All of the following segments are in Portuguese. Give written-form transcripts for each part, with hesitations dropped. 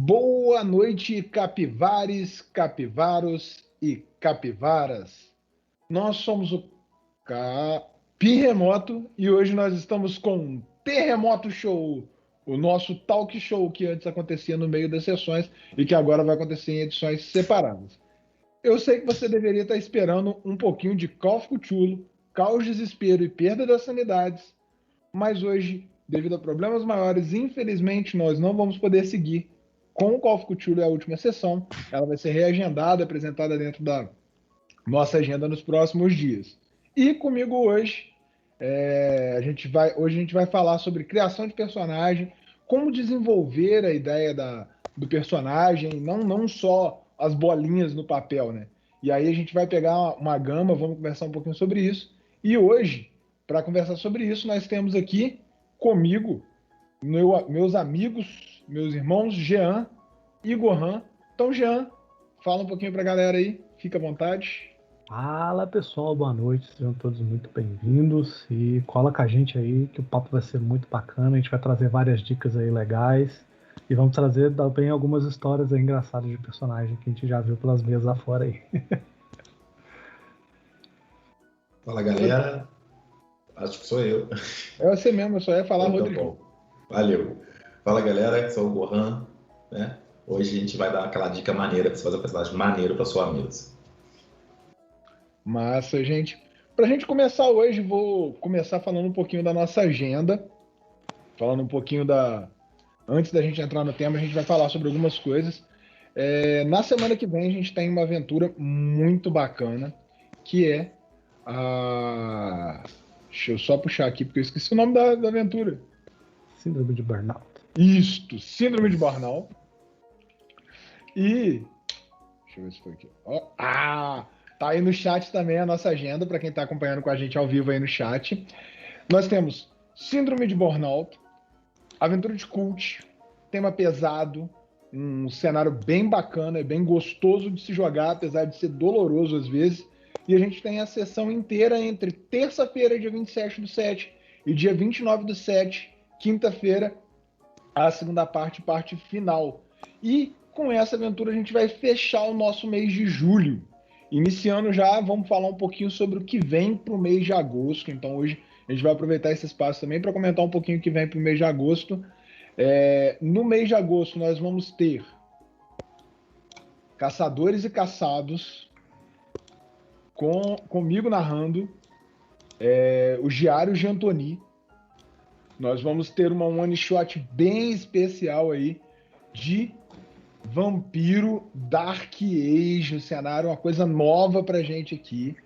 Boa noite, capivares, capivaros e capivaras. Nós somos o Capirremoto e hoje nós estamos com um Terremoto Show, o nosso talk show que antes acontecia no meio das sessões e que agora vai acontecer em edições separadas. Eu sei que você deveria estar esperando um pouquinho de Call of Cthulhu, caos, desespero e perda das sanidades, mas hoje, devido a problemas maiores, infelizmente nós não vamos poder seguir com o Call of Cthulhu, é a última sessão. Ela vai ser reagendada, apresentada dentro da nossa agenda nos próximos dias. E comigo hoje, hoje a gente vai falar sobre criação de personagem, como desenvolver a ideia do personagem, não só as bolinhas no papel, né? E aí a gente vai pegar uma gama, vamos conversar um pouquinho sobre isso. E hoje, para conversar sobre isso, nós temos aqui comigo meus amigos, meus irmãos, Jean e Gohan. Então, Jean, fala um pouquinho para a galera aí, fica à vontade. Fala pessoal, boa noite, sejam todos muito bem-vindos e cola com a gente aí que o papo vai ser muito bacana, a gente vai trazer várias dicas aí legais e vamos trazer também algumas histórias aí engraçadas de personagem que a gente já viu pelas mesas afora aí. Fala galera, acho que sou eu. É você mesmo, eu só ia falar, Então, Rodrigo. tá bom. Valeu. Fala galera, sou o Gohan, né? Hoje a gente vai dar aquela dica maneira para você fazer um personagem maneiro para sua mesa. Massa, gente. Para a gente começar hoje, vou começar falando um pouquinho da nossa agenda, falando um pouquinho Antes da gente entrar no tema, a gente vai falar sobre algumas coisas. Na semana que vem, a gente tem uma aventura muito bacana, que é a... Deixa eu só puxar aqui, porque eu esqueci o nome da aventura. Síndrome de Burnout. Isto, Síndrome de Burnout. E... Deixa eu ver se foi aqui. Tá aí no chat também a nossa agenda, para quem está acompanhando com a gente ao vivo aí no chat. Nós temos Síndrome de Burnout, Aventura de Cult, tema pesado, um cenário bem bacana, é bem gostoso de se jogar, apesar de ser doloroso às vezes. E a gente tem a sessão inteira entre terça-feira, dia 27/7, e dia 29/7, quinta-feira, a segunda parte final. E com essa aventura a gente vai fechar o nosso mês de julho. Iniciando já, vamos falar um pouquinho sobre o que vem para o mês de agosto. Então hoje a gente vai aproveitar esse espaço também para comentar um pouquinho o que vem para o mês de agosto. No mês de agosto nós vamos ter Caçadores e Caçados, comigo narrando, o Diário de Antoni. Nós vamos ter uma one shot bem especial aí de Vampiro Dark Age, um cenário, uma coisa nova pra gente aqui.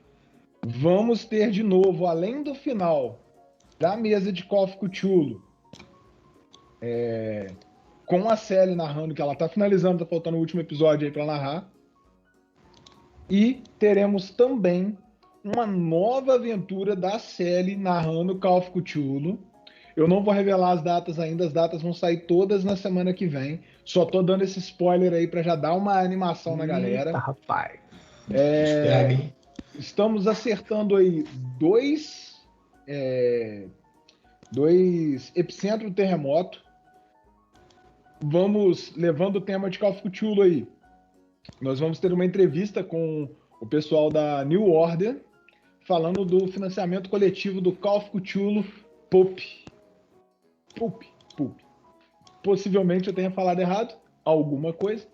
Vamos ter de novo, além do final da mesa de Call of Cthulhu, com a Sally narrando, que ela tá finalizando, tá faltando o último episódio aí pra narrar. E teremos também uma nova aventura da Sally narrando Call of Cthulhu. Eu não vou revelar as datas ainda, as datas vão sair todas na semana que vem. Só tô dando esse spoiler aí para já dar uma animação na galera. Eita, rapaz. Estamos acertando aí dois epicentros do terremoto. Vamos levando o tema de Call of Cthulhu aí. Nós vamos ter uma entrevista com o pessoal da New Order falando do financiamento coletivo do Call of Cthulhu Pulp. Possivelmente eu tenha falado errado, alguma coisa,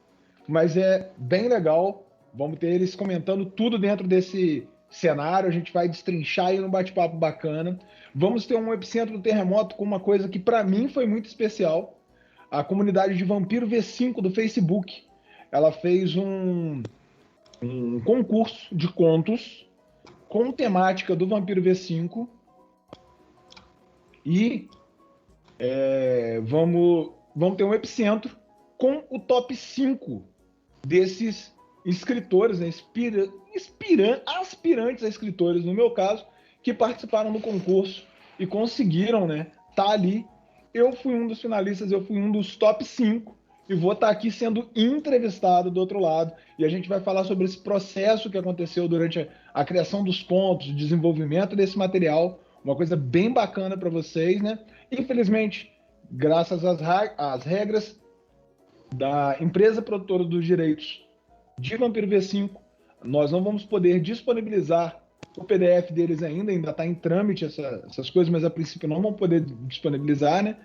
mas é bem legal. Vamos ter eles comentando tudo dentro desse cenário, a gente vai destrinchar aí num bate-papo bacana. Vamos ter um epicentro do terremoto com uma coisa que para mim foi muito especial. A comunidade de Vampiro V5 do Facebook, ela fez um concurso de contos com temática do Vampiro V5 e vamos ter um epicentro com o top 5 desses escritores, né, aspirantes a escritores, no meu caso, que participaram do concurso e conseguiram, né, tá ali. Eu fui um dos finalistas, eu fui um dos top 5 e vou estar aqui sendo entrevistado do outro lado. E a gente vai falar sobre esse processo que aconteceu durante a criação dos contos, o desenvolvimento desse material, uma coisa bem bacana para vocês, né? Infelizmente, graças às regras, da empresa produtora dos direitos de Vampiro V5. Nós não vamos poder disponibilizar o PDF deles ainda está em trâmite essas coisas, mas a princípio não vão poder disponibilizar, né?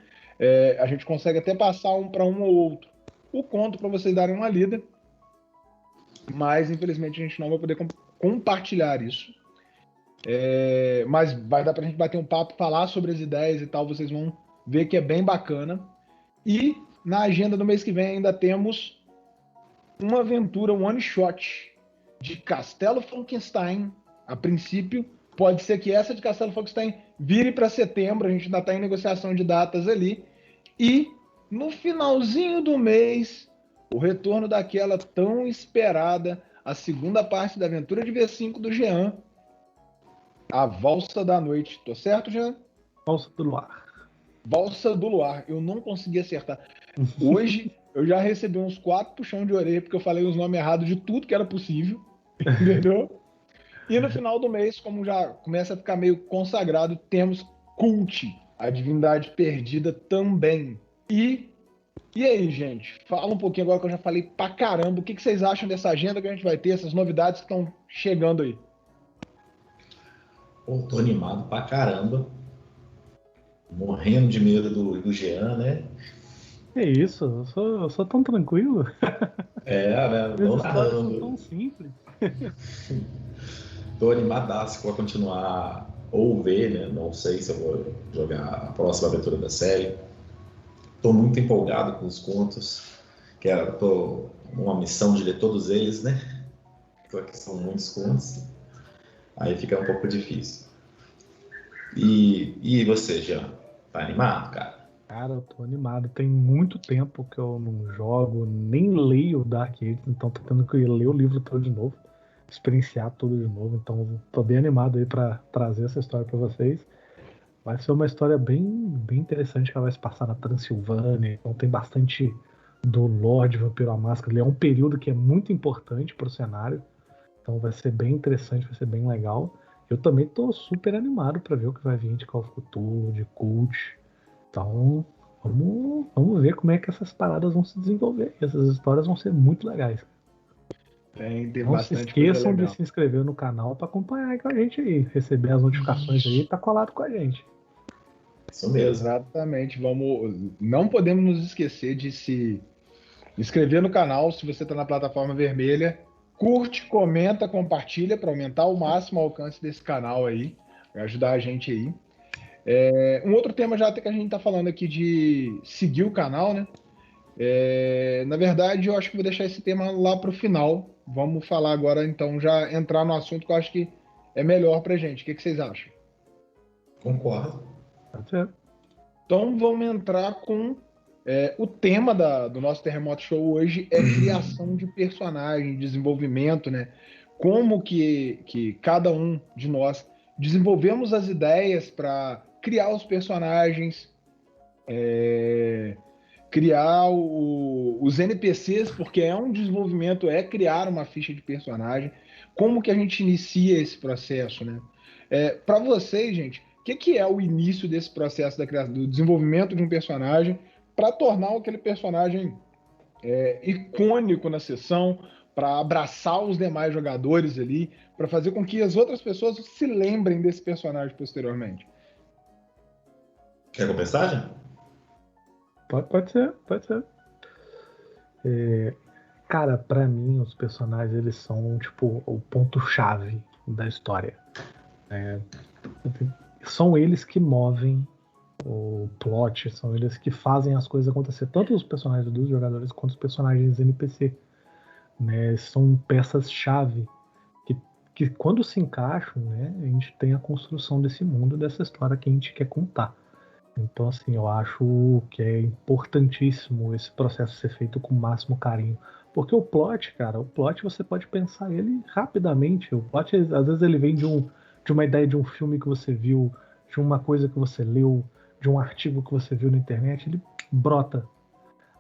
A gente consegue até passar um para um ou outro o conto para vocês darem uma lida, mas infelizmente a gente não vai poder compartilhar isso. Mas vai dar para a gente bater um papo, falar sobre as ideias e tal, vocês vão ver que é bem bacana. E na agenda do mês que vem ainda temos uma aventura one shot de Castelo Frankenstein. A princípio, pode ser que essa de Castelo Frankenstein vire para setembro, a gente ainda está em negociação de datas ali. E no finalzinho do mês, o retorno daquela tão esperada, a segunda parte da aventura de V5 do Jean, A Valsa da Noite. Tô certo, Jean? Valsa do Luar. Valsa do Luar. Eu não consegui acertar. Hoje eu já recebi uns 4 puxões de orelha porque eu falei os nomes errados de tudo que era possível. Entendeu? E no final do mês, como já começa a ficar meio consagrado, temos Cult, a divindade perdida também. E aí, gente? Fala um pouquinho agora que eu já falei pra caramba. O que vocês acham dessa agenda que a gente vai ter, essas novidades que estão chegando aí? Pô, tô animado pra caramba. Morrendo de medo do Jean, né? É isso, eu sou tão tranquilo. Né? Não narrando. São tão simples. Tô animadaço pra continuar ou ver, né? Não sei se eu vou jogar a próxima aventura da série. Tô muito empolgado com os contos. Tô numa missão de ler todos eles, né? Porque são muitos contos. Aí fica um pouco difícil. E você, Jean? Tá animado, cara? Cara, eu tô animado. Tem muito tempo que eu não jogo, nem leio Dark Ages, então tô tendo que ler o livro todo de novo, experienciar tudo de novo. Então tô bem animado aí pra trazer essa história pra vocês. Vai ser uma história bem interessante que ela vai se passar na Transilvânia. Então tem bastante do Lorde Vampiro à Máscara. Ele é um período que é muito importante pro cenário. Então vai ser bem interessante, vai ser bem legal. Eu também tô super animado pra ver o que vai vir de Call of Cthulhu, de Cult. Então, vamos ver como é que essas paradas vão se desenvolver. Essas histórias vão ser muito legais. Não se esqueçam de se inscrever no canal para acompanhar com a gente aí, receber as notificações aí e tá colado com a gente. Isso mesmo. Exatamente. Não podemos nos esquecer de se inscrever no canal se você está na plataforma vermelha. Curte, comenta, compartilha para aumentar ao máximo o alcance desse canal aí, para ajudar a gente aí. Um outro tema já até que a gente está falando aqui de seguir o canal, né? Na verdade, eu acho que vou deixar esse tema lá para o final. Vamos falar agora, então, já entrar no assunto que eu acho que é melhor para a gente. O que vocês acham? Concordo. Pode ser. Então, vamos entrar com o tema do nosso Terremoto Show hoje é criação de personagem, desenvolvimento, né? Como que cada um de nós desenvolvemos as ideias para criar os personagens, criar os NPCs, porque é um desenvolvimento, criar uma ficha de personagem. Como que a gente inicia esse processo, né? Para vocês, gente, o que é o início desse processo da criação, do desenvolvimento de um personagem para tornar aquele personagem icônico na sessão, para abraçar os demais jogadores ali, para fazer com que as outras pessoas se lembrem desse personagem posteriormente? Quer começar, Jean? Pode ser. Cara, pra mim, os personagens, eles são, tipo, o ponto-chave da história. São eles que movem o plot, são eles que fazem as coisas acontecer. Tanto os personagens dos jogadores quanto os personagens NPC. Né? São peças-chave que quando se encaixam, né, a gente tem a construção desse mundo, dessa história que a gente quer contar. Então, assim, eu acho que é importantíssimo esse processo ser feito com o máximo carinho. Porque o plot, cara, você pode pensar ele rapidamente. O plot, às vezes, ele vem de uma ideia de um filme que você viu, de uma coisa que você leu, de um artigo que você viu na internet, ele brota.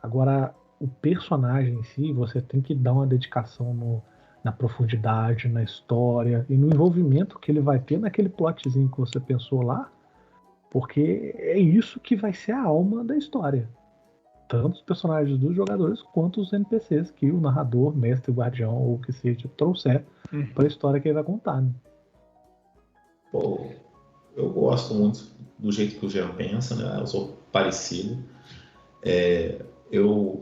Agora, o personagem em si, você tem que dar uma dedicação na profundidade, na história e no envolvimento que ele vai ter naquele plotzinho que você pensou lá, porque é isso que vai ser a alma da história. tanto os personagens dos jogadores quanto os NPCs que o narrador, mestre, guardião ou o que seja trouxer para a história que ele vai contar, né? Pô, eu gosto muito do jeito que o Jean pensa, né? Eu sou parecido. Eu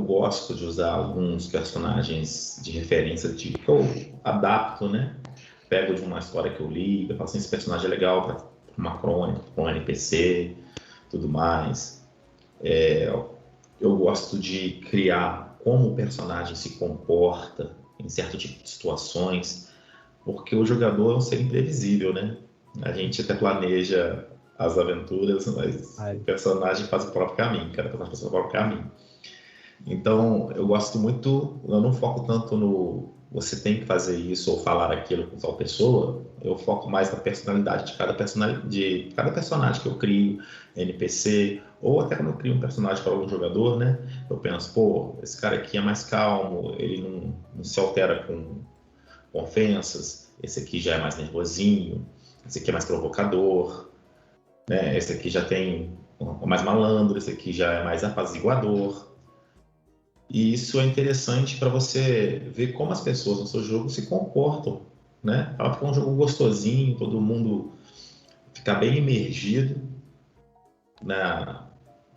gosto de usar alguns personagens de referência que eu adapto, né? Pego de uma história que eu li, eu falo assim, esse personagem é legal para uma crônica, para um NPC, tudo mais. Eu gosto de criar como o personagem se comporta em certo tipo de situações, porque o jogador é um ser imprevisível, né? A gente até planeja as aventuras, mas o personagem faz o próprio caminho, cada personagem faz o próprio caminho. Então, eu gosto muito, eu não foco tanto no você tem que fazer isso ou falar aquilo com tal pessoa, eu foco mais na personalidade de cada personagem que eu crio, NPC, ou até quando eu crio um personagem para algum jogador, né? Eu penso, pô, esse cara aqui é mais calmo, ele não se altera com ofensas, esse aqui já é mais nervosinho, esse aqui é mais provocador, né? Esse aqui já tem mais malandro, esse aqui já é mais apaziguador. E isso é interessante para você ver como as pessoas no seu jogo se comportam, né? Para ficar um jogo gostosinho, todo mundo ficar bem imergido na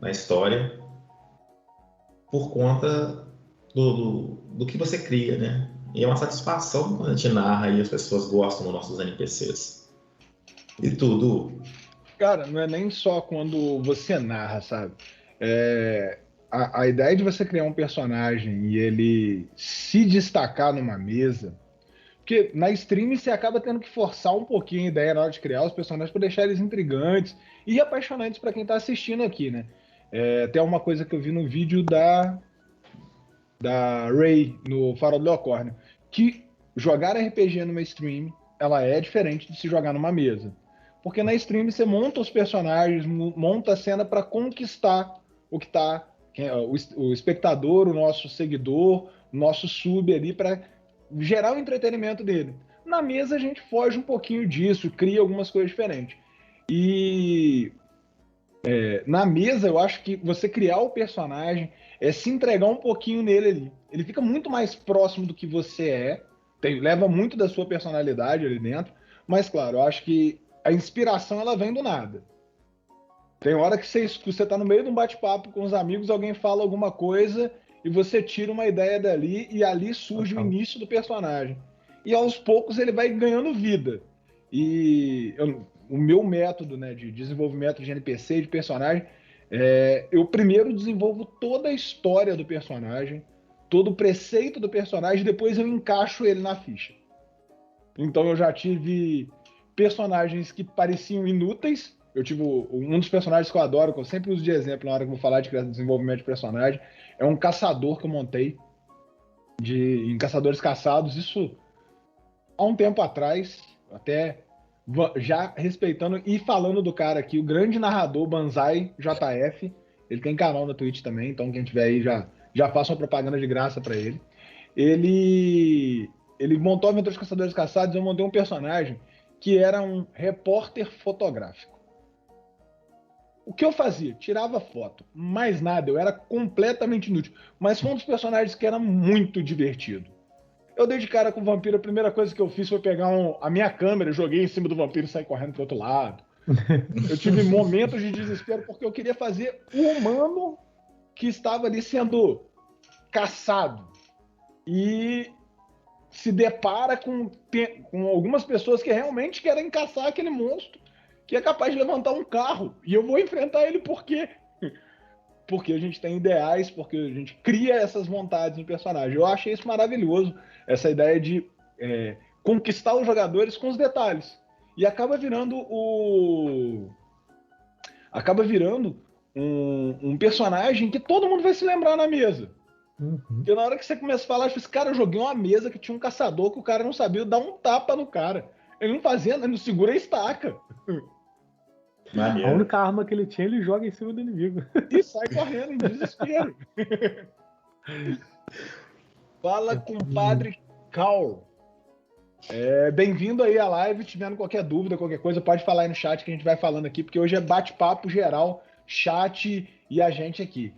história por conta do que você cria, né? E é uma satisfação quando a gente narra e as pessoas gostam dos nossos NPCs. E tudo. Cara, não é nem só quando você narra, sabe? A ideia de você criar um personagem e ele se destacar numa mesa. Porque na stream você acaba tendo que forçar um pouquinho a ideia na hora de criar os personagens para deixar eles intrigantes e apaixonantes para quem está assistindo aqui, né? Tem uma coisa que eu vi no vídeo da Ray, no Farol do Leocórnio, que jogar RPG numa stream, ela é diferente de se jogar numa mesa. Porque na stream você monta os personagens, monta a cena para conquistar o que tá o espectador, o nosso seguidor, o nosso sub ali, para gerar o entretenimento dele. Na mesa a gente foge um pouquinho disso, cria algumas coisas diferentes. E na mesa eu acho que você criar o personagem é se entregar um pouquinho nele ali. Ele fica muito mais próximo do que você leva muito da sua personalidade ali dentro, mas claro, eu acho que a inspiração ela vem do nada. Tem hora que você tá no meio de um bate-papo com os amigos, alguém fala alguma coisa e você tira uma ideia dali e ali surge o início do personagem. E aos poucos ele vai ganhando vida. E o meu método, né, de desenvolvimento de NPC, de personagem, eu primeiro desenvolvo toda a história do personagem, todo o preceito do personagem, depois eu encaixo ele na ficha. Então eu já tive personagens que pareciam inúteis. Eu tive um dos personagens que eu adoro, que eu sempre uso de exemplo na hora que eu vou falar de desenvolvimento de personagem, é um caçador que eu montei em Caçadores Caçados, isso há um tempo atrás, até já respeitando e falando do cara aqui, o grande narrador Banzai JF, ele tem canal na Twitch também, então quem tiver aí já faça uma propaganda de graça para ele. Ele montou a Aventura dos Caçadores Caçados, eu montei um personagem que era um repórter fotográfico. O que eu fazia? Tirava foto, mais nada, eu era completamente inútil, mas foi um dos personagens que era muito divertido. Eu dei de cara com o vampiro, a primeira coisa que eu fiz foi pegar a minha câmera, joguei em cima do vampiro e saí correndo pro outro lado. Eu tive momentos de desespero porque eu queria fazer o humano que estava ali sendo caçado. E se depara com algumas pessoas que realmente querem caçar aquele monstro que é capaz de levantar um carro. E eu vou enfrentar ele por quê? Porque a gente tem ideais, porque a gente cria essas vontades no personagem. Eu achei isso maravilhoso, essa ideia de conquistar os jogadores com os detalhes. E acaba virando um personagem que todo mundo vai se lembrar na mesa. Uhum. Porque na hora que você começa a falar, tipo, cara, eu joguei uma mesa que tinha um caçador que o cara não sabia dar um tapa no cara. Ele não fazia, ele não segura a estaca. Maneiro. A única arma que ele tinha, ele joga em cima do inimigo. E sai correndo em desespero. Fala com o Padre Cal. Bem-vindo aí à live. Tiverem qualquer dúvida, qualquer coisa, pode falar aí no chat que a gente vai falando aqui, porque hoje é bate-papo geral, chat e a gente aqui.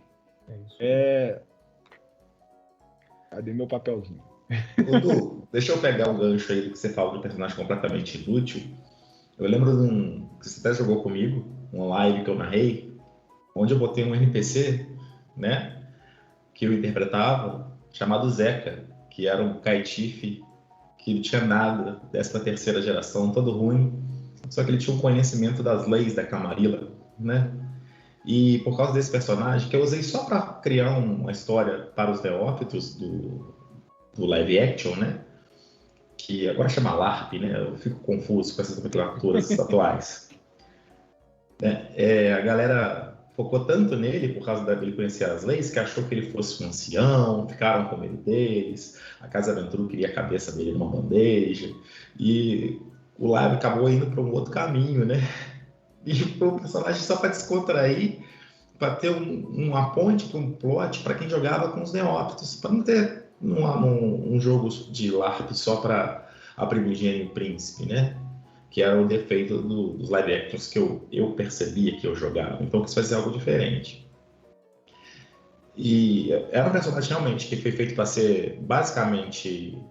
É isso. Cadê meu papelzinho? Dudu, deixa eu pegar um gancho aí do que você falou de um personagem completamente inútil. Eu lembro de que você até jogou comigo, uma live que eu narrei, onde eu botei um NPC, né, que eu interpretava, chamado Zeca, que era um caetife que não tinha nada, 13ª geração, todo ruim, só que ele tinha um conhecimento das leis da Camarilla, né? E por causa desse personagem, que eu usei só para criar uma história para os neófitos do live action, né? Que agora chama LARP, né? Eu fico confuso com essas nomenclaturas atuais. A galera focou tanto nele por causa dele conhecer as leis que achou que ele fosse um ancião, ficaram com medo deles, a Casa Ventrue queria a cabeça dele numa bandeja, e o live acabou indo para um outro caminho, né? E foi um personagem só para descontrair, para ter uma ponte para um plot para quem jogava com os neófitos, para não ter um jogo de LARP só para a primigênio príncipe, né? Que era o defeito dos live actions que eu percebia que eu jogava. Então, eu quis fazer algo diferente. E era um personagem realmente que foi feito para ser basicamente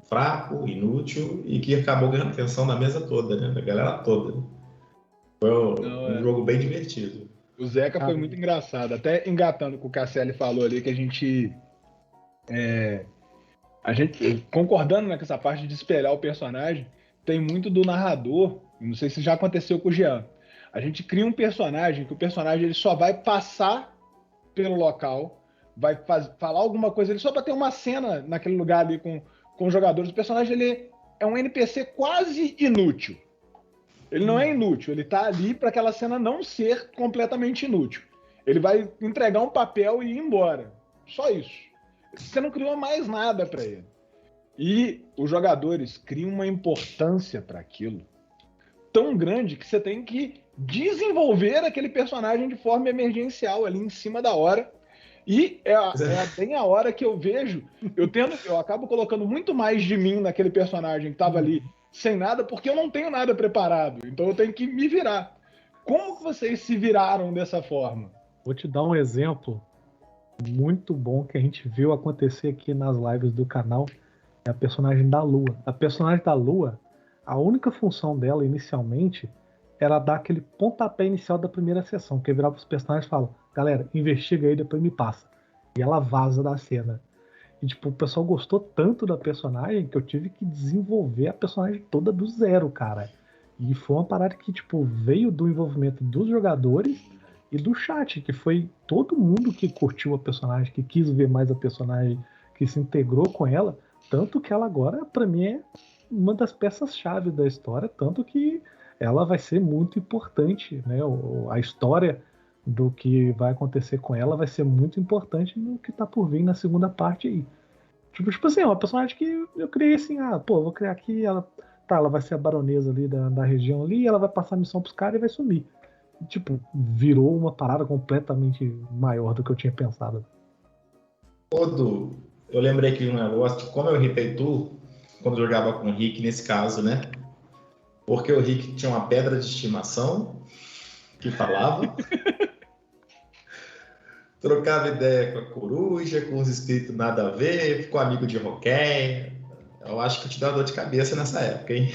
fraco, inútil e que acabou ganhando atenção da mesa toda, né? Da galera toda. Foi um jogo bem divertido. O Zeca foi muito engraçado. Até engatando com o que o Casselli falou ali, que a gente concordando, né, com essa parte de espelhar o personagem, tem muito do narrador, não sei se já aconteceu com o Jean. A gente cria um personagem que o personagem ele só vai passar pelo local, vai falar alguma coisa, ele só para ter uma cena naquele lugar ali com os jogadores. O personagem ele é um NPC quase inútil. Ele não é inútil, ele tá ali para aquela cena não ser completamente inútil. Ele vai entregar um papel e ir embora. Só isso. Você não criou mais nada para ele. E os jogadores criam uma importância para aquilo tão grande que você tem que desenvolver aquele personagem de forma emergencial ali em cima da hora. E é bem a hora que eu vejo, eu acabo colocando muito mais de mim naquele personagem que estava ali sem nada, porque eu não tenho nada preparado. Então eu tenho que me virar. Como que vocês se viraram dessa forma? Vou te dar um exemplo muito bom que a gente viu acontecer aqui nas lives do canal. É a personagem da Lua. A personagem da Lua, a única função dela inicialmente era dar aquele pontapé inicial da primeira sessão, que virava para os personagens e fala: galera, investiga aí, depois me passa. E ela vaza da cena. E tipo, o pessoal gostou tanto da personagem que eu tive que desenvolver a personagem toda do zero, cara. E foi uma parada que tipo, veio do envolvimento dos jogadores e do chat, que foi todo mundo que curtiu a personagem, que quis ver mais a personagem, que se integrou com ela. Tanto que ela agora, para mim, é uma das peças-chave da história, tanto que ela vai ser muito importante, né? A história do que vai acontecer com ela vai ser muito importante no que tá por vir na segunda parte aí. Tipo assim, é uma personagem que eu criei assim, vou criar aqui, ela vai ser a baronesa ali da região ali, ela vai passar a missão pros caras e vai sumir. Tipo, virou uma parada completamente maior do que eu tinha pensado. Eu lembrei aqui de um negócio de como eu irritei tu quando jogava com o Rick nesse caso, né? Porque o Rick tinha uma pedra de estimação que falava, trocava ideia com a coruja, com os espíritos nada a ver, ficou amigo de Roqueia. Eu acho que te deu uma dor de cabeça nessa época, hein?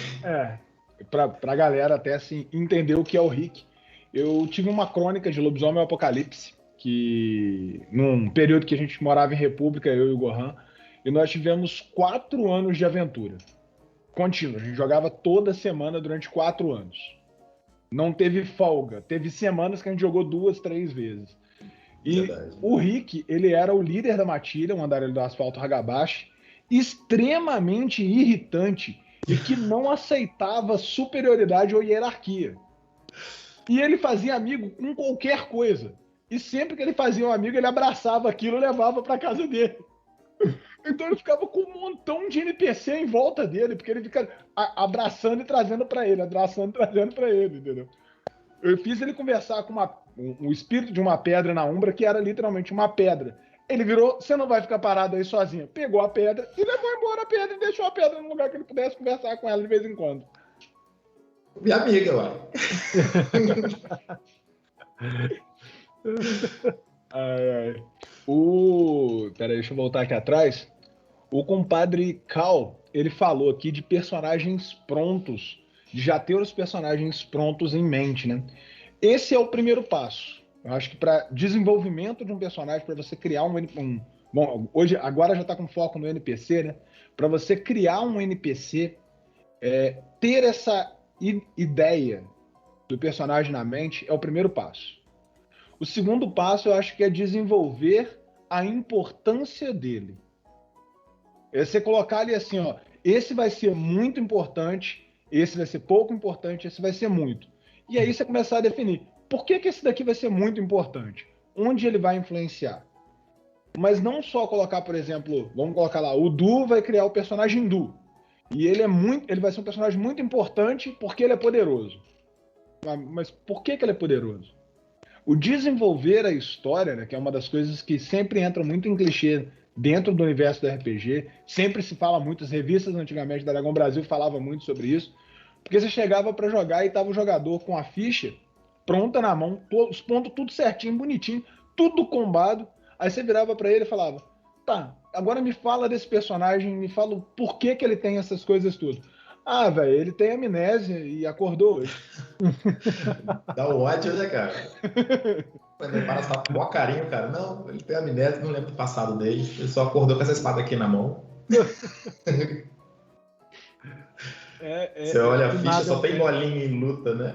Pra galera até assim entender o que é o Rick, eu tive uma crônica de Lobisomem Apocalipse, que num período que a gente morava em República, eu e o Gohan, e nós tivemos 4 anos de aventura contínua. A gente jogava toda semana durante 4 anos. Não teve folga. Teve semanas que a gente jogou 2, 3 vezes. E verdade. O Rick, ele era o líder da matilha, um andarilho do asfalto Hagabashi, extremamente irritante e que não aceitava superioridade ou hierarquia. E ele fazia amigo com qualquer coisa. E sempre que ele fazia um amigo, ele abraçava aquilo e levava para casa dele. Então ele ficava com um montão de NPC em volta dele, porque ele fica abraçando e trazendo para ele, abraçando e trazendo para ele, entendeu? Eu fiz ele conversar com um espírito de uma pedra na Umbra, que era literalmente uma pedra. Ele virou: você não vai ficar parado aí sozinho. Pegou a pedra e levou embora a pedra e deixou a pedra no lugar que ele pudesse conversar com ela de vez em quando. Minha amiga, uai. Peraí, deixa eu voltar aqui atrás. O compadre Cal, ele falou aqui de personagens prontos, de já ter os personagens prontos em mente, né? Esse é o primeiro passo. Eu acho que para desenvolvimento de um personagem, para você criar bom, hoje, agora já está com foco no NPC, né? Para você criar um NPC, ter essa ideia do personagem na mente é o primeiro passo. O segundo passo, eu acho que é desenvolver a importância dele. É você colocar ali assim, ó, esse vai ser muito importante, esse vai ser pouco importante, esse vai ser muito. E aí você começar a definir, por que esse daqui vai ser muito importante? Onde ele vai influenciar? Mas não só colocar, por exemplo, vamos colocar lá, o Du vai criar o personagem Du. E ele vai ser um personagem muito importante porque ele é poderoso. Mas por que ele é poderoso? O desenvolver a história, né, que é uma das coisas que sempre entram muito em clichê dentro do universo do RPG, sempre se fala muito, as revistas antigamente da Dragão Brasil falavam muito sobre isso, porque você chegava para jogar e tava o jogador com a ficha pronta na mão, os pontos tudo certinho, bonitinho, tudo combado, aí você virava para ele e falava, tá, agora me fala desse personagem, me fala o porquê que ele tem essas coisas tudo. Ah, velho, ele tem amnésia e acordou hoje. Dá o ódio, né, cara? Parece uma mó carinho, cara. Não, ele tem amnésia, não lembro do passado dele. Ele só acordou com essa espada aqui na mão. Você olha a ficha, só tem bolinha em luta, né?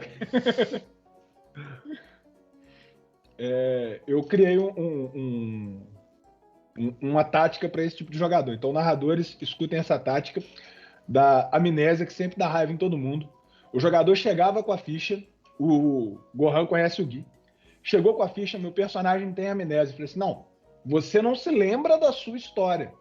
Eu criei uma tática para esse tipo de jogador. Então, narradores, escutem essa tática da amnésia que sempre dá raiva em todo mundo. O jogador chegava com a ficha, o Gohan conhece o Gui, chegou com a ficha, meu personagem tem amnésia. Eu falei assim, não, você não se lembra da sua história,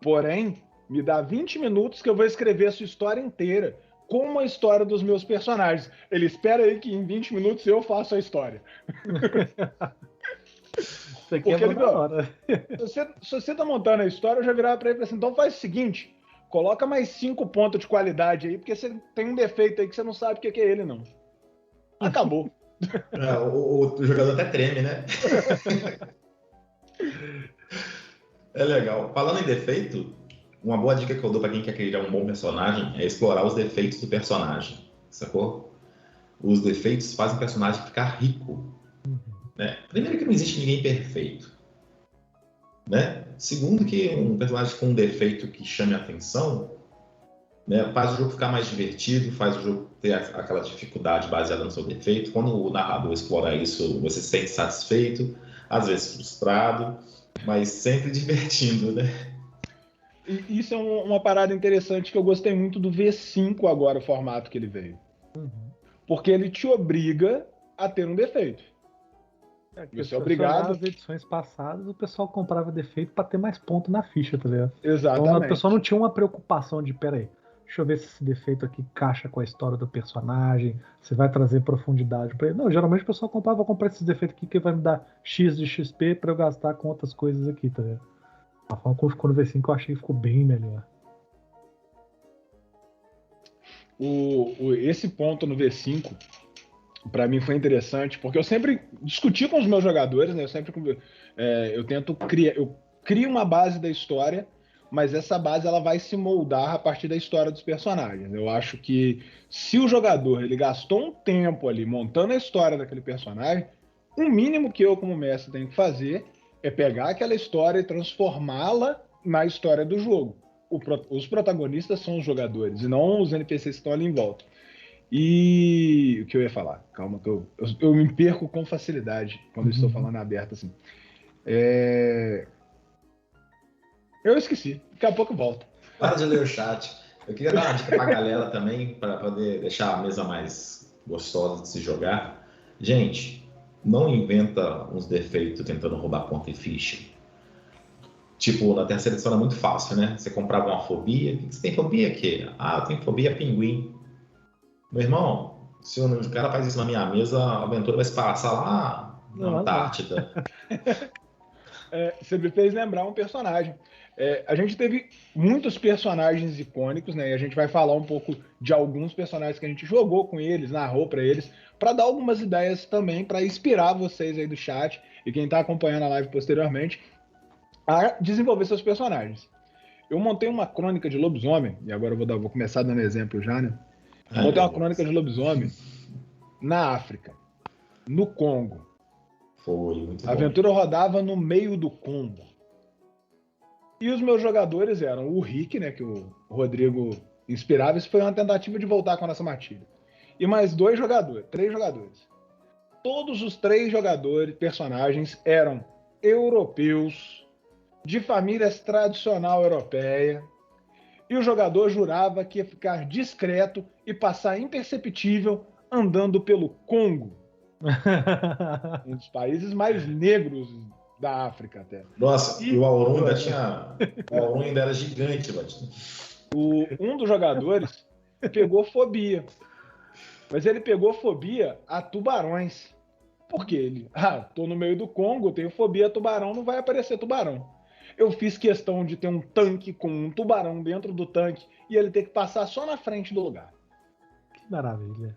porém, me dá 20 minutos que eu vou escrever a sua história inteira, como a história dos meus personagens. Ele espera aí que em 20 minutos eu faço a história. Porque ele, se você tá montando a história, eu já virava pra ele e falei assim, então faz o seguinte, coloca mais 5 pontos de qualidade aí, porque você tem um defeito aí que você não sabe o que é ele, não. Acabou. O jogador até treme, né? É legal. Falando em defeito, uma boa dica que eu dou pra quem quer criar um bom personagem é explorar os defeitos do personagem, sacou? Os defeitos fazem o personagem ficar rico. Né? Primeiro que não existe ninguém perfeito. Né? Segundo que um personagem com um defeito que chame a atenção, né, faz o jogo ficar mais divertido, faz o jogo ter aquela dificuldade baseada no seu defeito. Quando o narrador explora isso, você se sente satisfeito, às vezes frustrado, mas sempre divertindo, né? E isso é uma parada interessante que eu gostei muito do V5 agora, o formato que ele veio. Porque ele te obriga a ter um defeito. Você é obrigado. Nas edições passadas, o pessoal comprava defeito para ter mais ponto na ficha, tá ligado? Exatamente. Então a pessoa não tinha uma preocupação de, peraí, deixa eu ver se esse defeito aqui encaixa com a história do personagem, se vai trazer profundidade para ele. Não, geralmente o pessoal comprava, vou comprar esse defeito aqui que vai me dar X de XP para eu gastar com outras coisas aqui, tá ligado? A forma como ficou no V5 eu achei que ficou bem melhor. Esse ponto no V5 para mim foi interessante, porque eu sempre discuti com os meus jogadores, né? Eu tento criar, eu crio uma base da história, mas essa base ela vai se moldar a partir da história dos personagens. Eu acho que se o jogador ele gastou um tempo ali montando a história daquele personagem, o mínimo que eu como mestre tenho que fazer é pegar aquela história e transformá-la na história do jogo. Os protagonistas são os jogadores e não os NPCs que estão ali em volta. E o que eu ia falar? Calma, que eu me perco com facilidade quando eu estou falando aberto assim. Eu esqueci, daqui a pouco eu volto. Para de ler o chat. Eu queria dar uma dica pra galera também, para poder deixar a mesa mais gostosa de se jogar. Gente, não inventa uns defeitos tentando roubar ponto e ficha. Tipo, na terceira edição era muito fácil, né? Você comprava uma fobia. O que você tem fobia aqui? Ah, eu tenho fobia a pinguim. Meu irmão, se o cara faz isso na minha mesa, a aventura vai se passar lá na Antártida. Você me fez lembrar um personagem. A gente teve muitos personagens icônicos, né? E a gente vai falar um pouco de alguns personagens que a gente jogou com eles, narrou para eles, para dar algumas ideias também, para inspirar vocês aí do chat e quem está acompanhando a live posteriormente a desenvolver seus personagens. Eu montei uma crônica de lobisomem, e agora eu vou começar dando exemplo já, né? Montei uma crônica de lobisomem na África, no Congo. Foi muito bom. A aventura rodava no meio do Congo. E os meus jogadores eram o Rick, né, que o Rodrigo inspirava. Isso foi uma tentativa de voltar com a nossa matilha. E mais 3 jogadores. Todos os 3 personagens eram europeus, de famílias tradicional europeia. E o jogador jurava que ia ficar discreto e passar imperceptível andando pelo Congo. Um dos países mais negros da África até. Nossa, e o Auron ainda tinha... O Auron ainda era gigante, Latino. Um dos jogadores pegou fobia. Mas ele pegou fobia a tubarões. Por quê? Ele... tô no meio do Congo, tenho fobia a tubarão, não vai aparecer tubarão. Eu fiz questão de ter um tanque com um tubarão dentro do tanque e ele ter que passar só na frente do lugar. Que maravilha.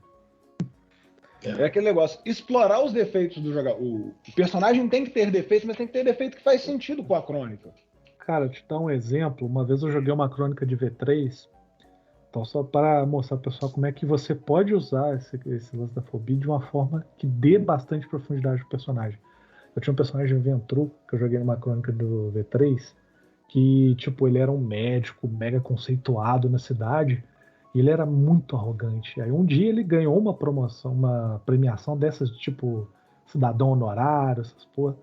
É aquele negócio, explorar os defeitos do jogador. O personagem tem que ter defeitos, mas tem que ter defeito que faz sentido com a crônica. Cara, eu te dar um exemplo. Uma vez eu joguei uma crônica de V3. Então, só para mostrar pro pessoal como é que você pode usar esse lance da fobia de uma forma que dê bastante profundidade pro personagem. Eu tinha um personagem Ventru, que eu joguei numa crônica do V3, que, tipo, ele era um médico mega conceituado na cidade, e ele era muito arrogante. Aí um dia ele ganhou uma promoção, uma premiação dessas, tipo, cidadão honorário, essas porra.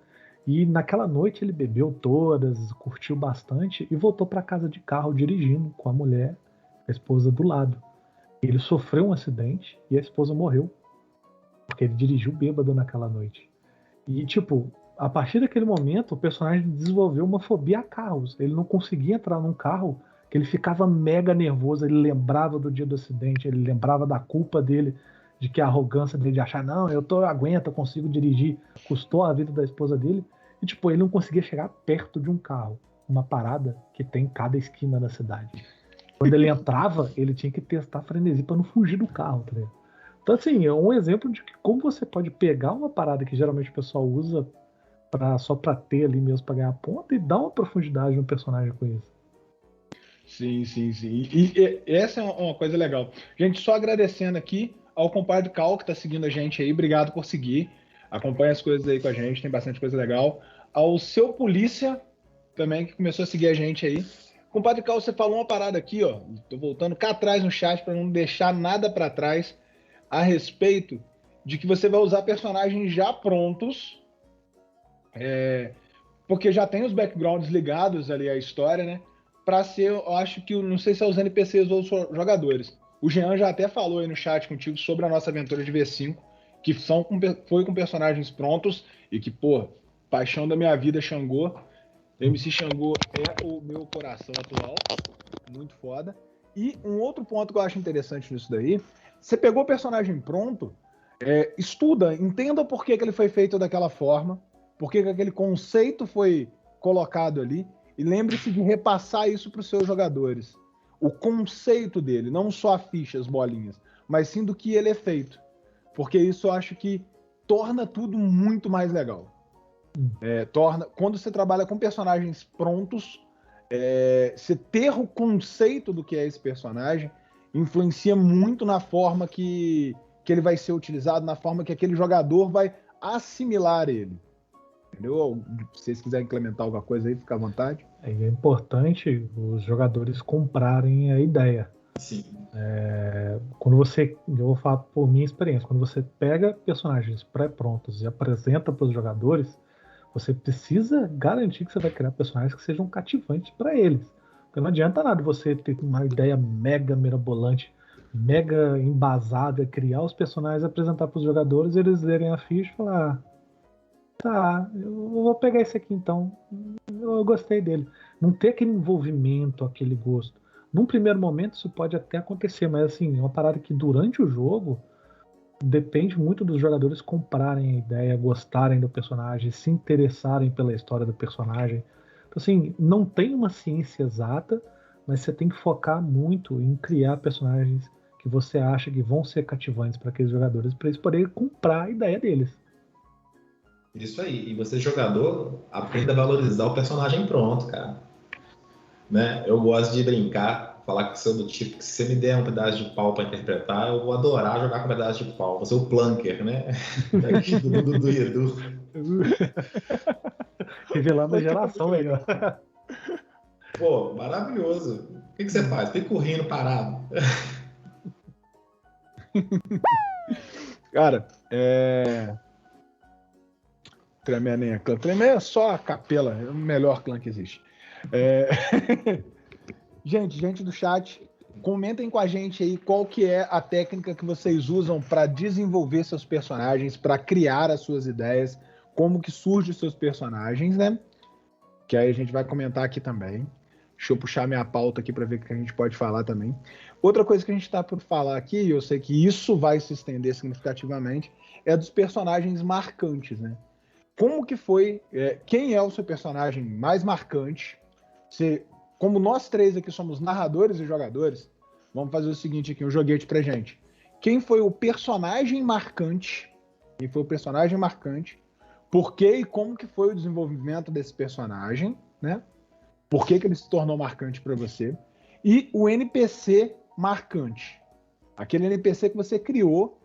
E naquela noite ele bebeu todas, curtiu bastante, e voltou para casa de carro dirigindo com a mulher, a esposa do lado. Ele sofreu um acidente e a esposa morreu, porque ele dirigiu bêbado naquela noite. E, tipo, a partir daquele momento, o personagem desenvolveu uma fobia a carros. Ele não conseguia entrar num carro, que ele ficava mega nervoso. Ele lembrava do dia do acidente, ele lembrava da culpa dele, de que a arrogância dele de achar, não, eu aguento, eu consigo dirigir, custou a vida da esposa dele. E, tipo, ele não conseguia chegar perto de um carro, uma parada que tem em cada esquina da cidade. Quando ele entrava, ele tinha que testar frenesi para não fugir do carro, tá ligado? Então, assim, é um exemplo de que como você pode pegar uma parada que geralmente o pessoal usa só pra ter ali mesmo, pra ganhar ponta, e dar uma profundidade no personagem com isso. Sim. E essa é uma coisa legal. Gente, só agradecendo aqui ao compadre Cal, que tá seguindo a gente aí. Obrigado por seguir. Acompanha as coisas aí com a gente, tem bastante coisa legal. Ao seu polícia também, que começou a seguir a gente aí. Compadre Cal, você falou uma parada aqui, ó. Tô voltando cá atrás no chat para não deixar nada para trás, a respeito de que você vai usar personagens já prontos, porque já tem os backgrounds ligados ali à história, né? Para ser, eu acho que, não sei se é os NPCs ou os jogadores. O Jean já até falou aí no chat contigo sobre a nossa aventura de V5, que foi com personagens prontos e que, pô, paixão da minha vida, Xangô. MC Xangô é o meu coração atual, muito foda. E um outro ponto que eu acho interessante nisso daí, você pegou o personagem pronto, estuda, entenda por que ele foi feito daquela forma, por que aquele conceito foi colocado ali, e lembre-se de repassar isso para os seus jogadores. O conceito dele, não só a ficha, as bolinhas, mas sim do que ele é feito. Porque isso eu acho que torna tudo muito mais legal. Quando você trabalha com personagens prontos, você ter o conceito do que é esse personagem influencia muito na forma que ele vai ser utilizado, na forma que aquele jogador vai assimilar ele. Entendeu? Se vocês quiserem implementar alguma coisa aí, fica à vontade. É importante os jogadores comprarem a ideia. Sim. Quando você, eu vou falar por minha experiência, quando você pega personagens pré-prontos e apresenta para os jogadores, você precisa garantir que você vai criar personagens que sejam cativantes para eles. Porque não adianta nada você ter uma ideia mega mirabolante, mega embasada, criar os personagens, apresentar para os jogadores, eles lerem a ficha e falar: tá, eu vou pegar esse aqui então, eu gostei dele. Não ter aquele envolvimento, aquele gosto. Num primeiro momento isso pode até acontecer, mas assim, é uma parada que durante o jogo depende muito dos jogadores comprarem a ideia, gostarem do personagem, se interessarem pela história do personagem. Então, assim, não tem uma ciência exata, mas você tem que focar muito em criar personagens que você acha que vão ser cativantes para aqueles jogadores, para eles poderem comprar a ideia deles. Isso aí. E você, jogador, aprenda a valorizar o personagem pronto, cara. Né? Eu gosto de brincar, falar que sou do tipo que se você me der um pedaço de pau para interpretar, eu vou adorar jogar com um pedaço de pau. Vou ser o Plunker, né? Aqui do Dudu e Edu. Revelando a Muito geração aí, ó. Pô, maravilhoso. O que você faz? Fico rindo parado. Cara, Tremé nem é clã. Tremé é só a capela, é o melhor clã que existe. É... gente do chat, comentem com a gente aí qual que é a técnica que vocês usam para desenvolver seus personagens, para criar as suas ideias, como que surgem os seus personagens, né? Que aí a gente vai comentar aqui também. Deixa eu puxar minha pauta aqui para ver o que a gente pode falar também. Outra coisa que a gente está por falar aqui, e eu sei que isso vai se estender significativamente, é dos personagens marcantes, né? Como que foi, quem é o seu personagem mais marcante? Como nós três aqui somos narradores e jogadores, vamos fazer o seguinte aqui, um joguete pra gente. Quem foi o personagem marcante? Quem foi o personagem marcante? Por que e como que foi o desenvolvimento desse personagem, né? Por que ele se tornou marcante para você? E o NPC marcante. Aquele NPC que você criou,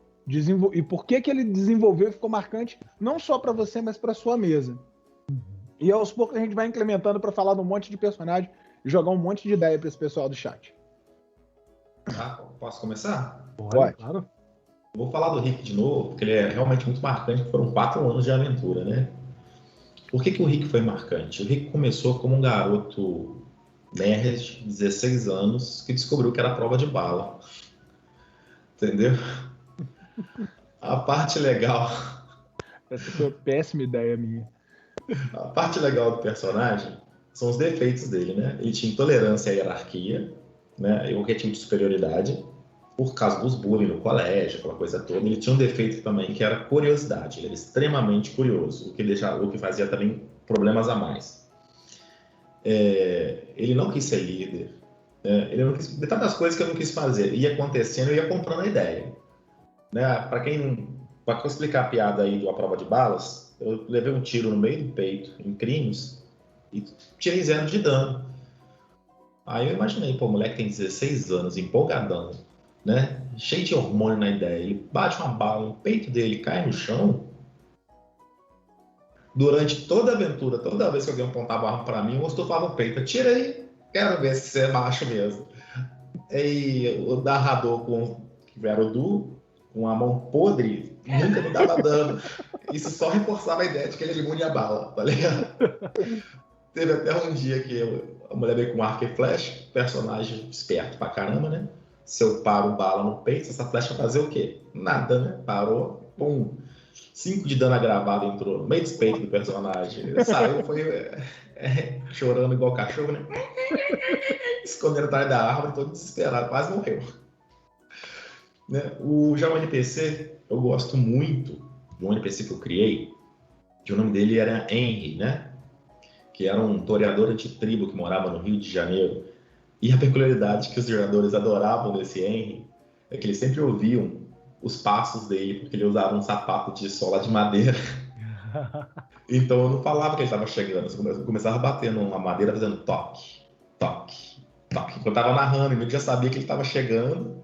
e por que ele desenvolveu e ficou marcante, não só para você, mas para sua mesa. E aos poucos a gente vai implementando para falar de um monte de personagem e jogar um monte de ideia para esse pessoal do chat. Posso começar? Pode, claro. Vou falar do Rick de novo, porque ele é realmente muito marcante, foram 4 anos de aventura, né? Por que o Rick foi marcante? O Rick começou como um garoto nerd de 16 anos que descobriu que era prova de bala. Entendeu? A parte legal. Essa foi uma péssima ideia minha. A parte legal do personagem são os defeitos dele, né? Ele tinha intolerância à hierarquia, né? E qualquer tipo de superioridade, por causa dos bullying no colégio, aquela coisa toda. Ele tinha um defeito também que era curiosidade. Ele era extremamente curioso, o que fazia também problemas a mais. Ele não quis ser líder. Ele não quis, de tantas coisas que eu não quis fazer. Ia acontecendo, eu ia comprando a ideia. Né? Para explicar a piada aí do A Prova de Balas, eu levei um tiro no meio do peito, em crimes, e tirei 0 de dano. Aí eu imaginei, pô, o moleque tem 16 anos, empolgadão, né? Cheio de hormônio na ideia. Ele bate uma bala no peito dele, cai no chão. Durante toda a aventura, toda vez que alguém apontava a arma pra mim, eu estufava o peito. Tira aí, quero ver se você é macho mesmo. E o narrador, que era o Du, com a mão podre, nunca me dava dano. Isso só reforçava a ideia de que ele era imune a bala, tá ligado? Teve até um dia que a mulher veio com arco e flecha, personagem esperto pra caramba, né? Se eu paro bala no peito, essa flecha vai fazer o quê? Nada, né? Parou, pum. 5 de dano agravado entrou no meio do peito do personagem. Ele saiu, foi chorando igual cachorro, né? Escondendo atrás da árvore, todo desesperado, quase morreu. Né? Já o NPC, eu gosto muito de um NPC que eu criei, que o nome dele era Henry, né? Que era um toreador antitribo que morava no Rio de Janeiro. E a peculiaridade que os jogadores adoravam desse Henry é que eles sempre ouviam os passos dele, porque ele usava um sapato de sola de madeira. Então eu não falava que ele estava chegando, eu começava batendo na madeira, fazendo toque, toque, toque. Eu estava narrando, e eu já sabia que ele estava chegando,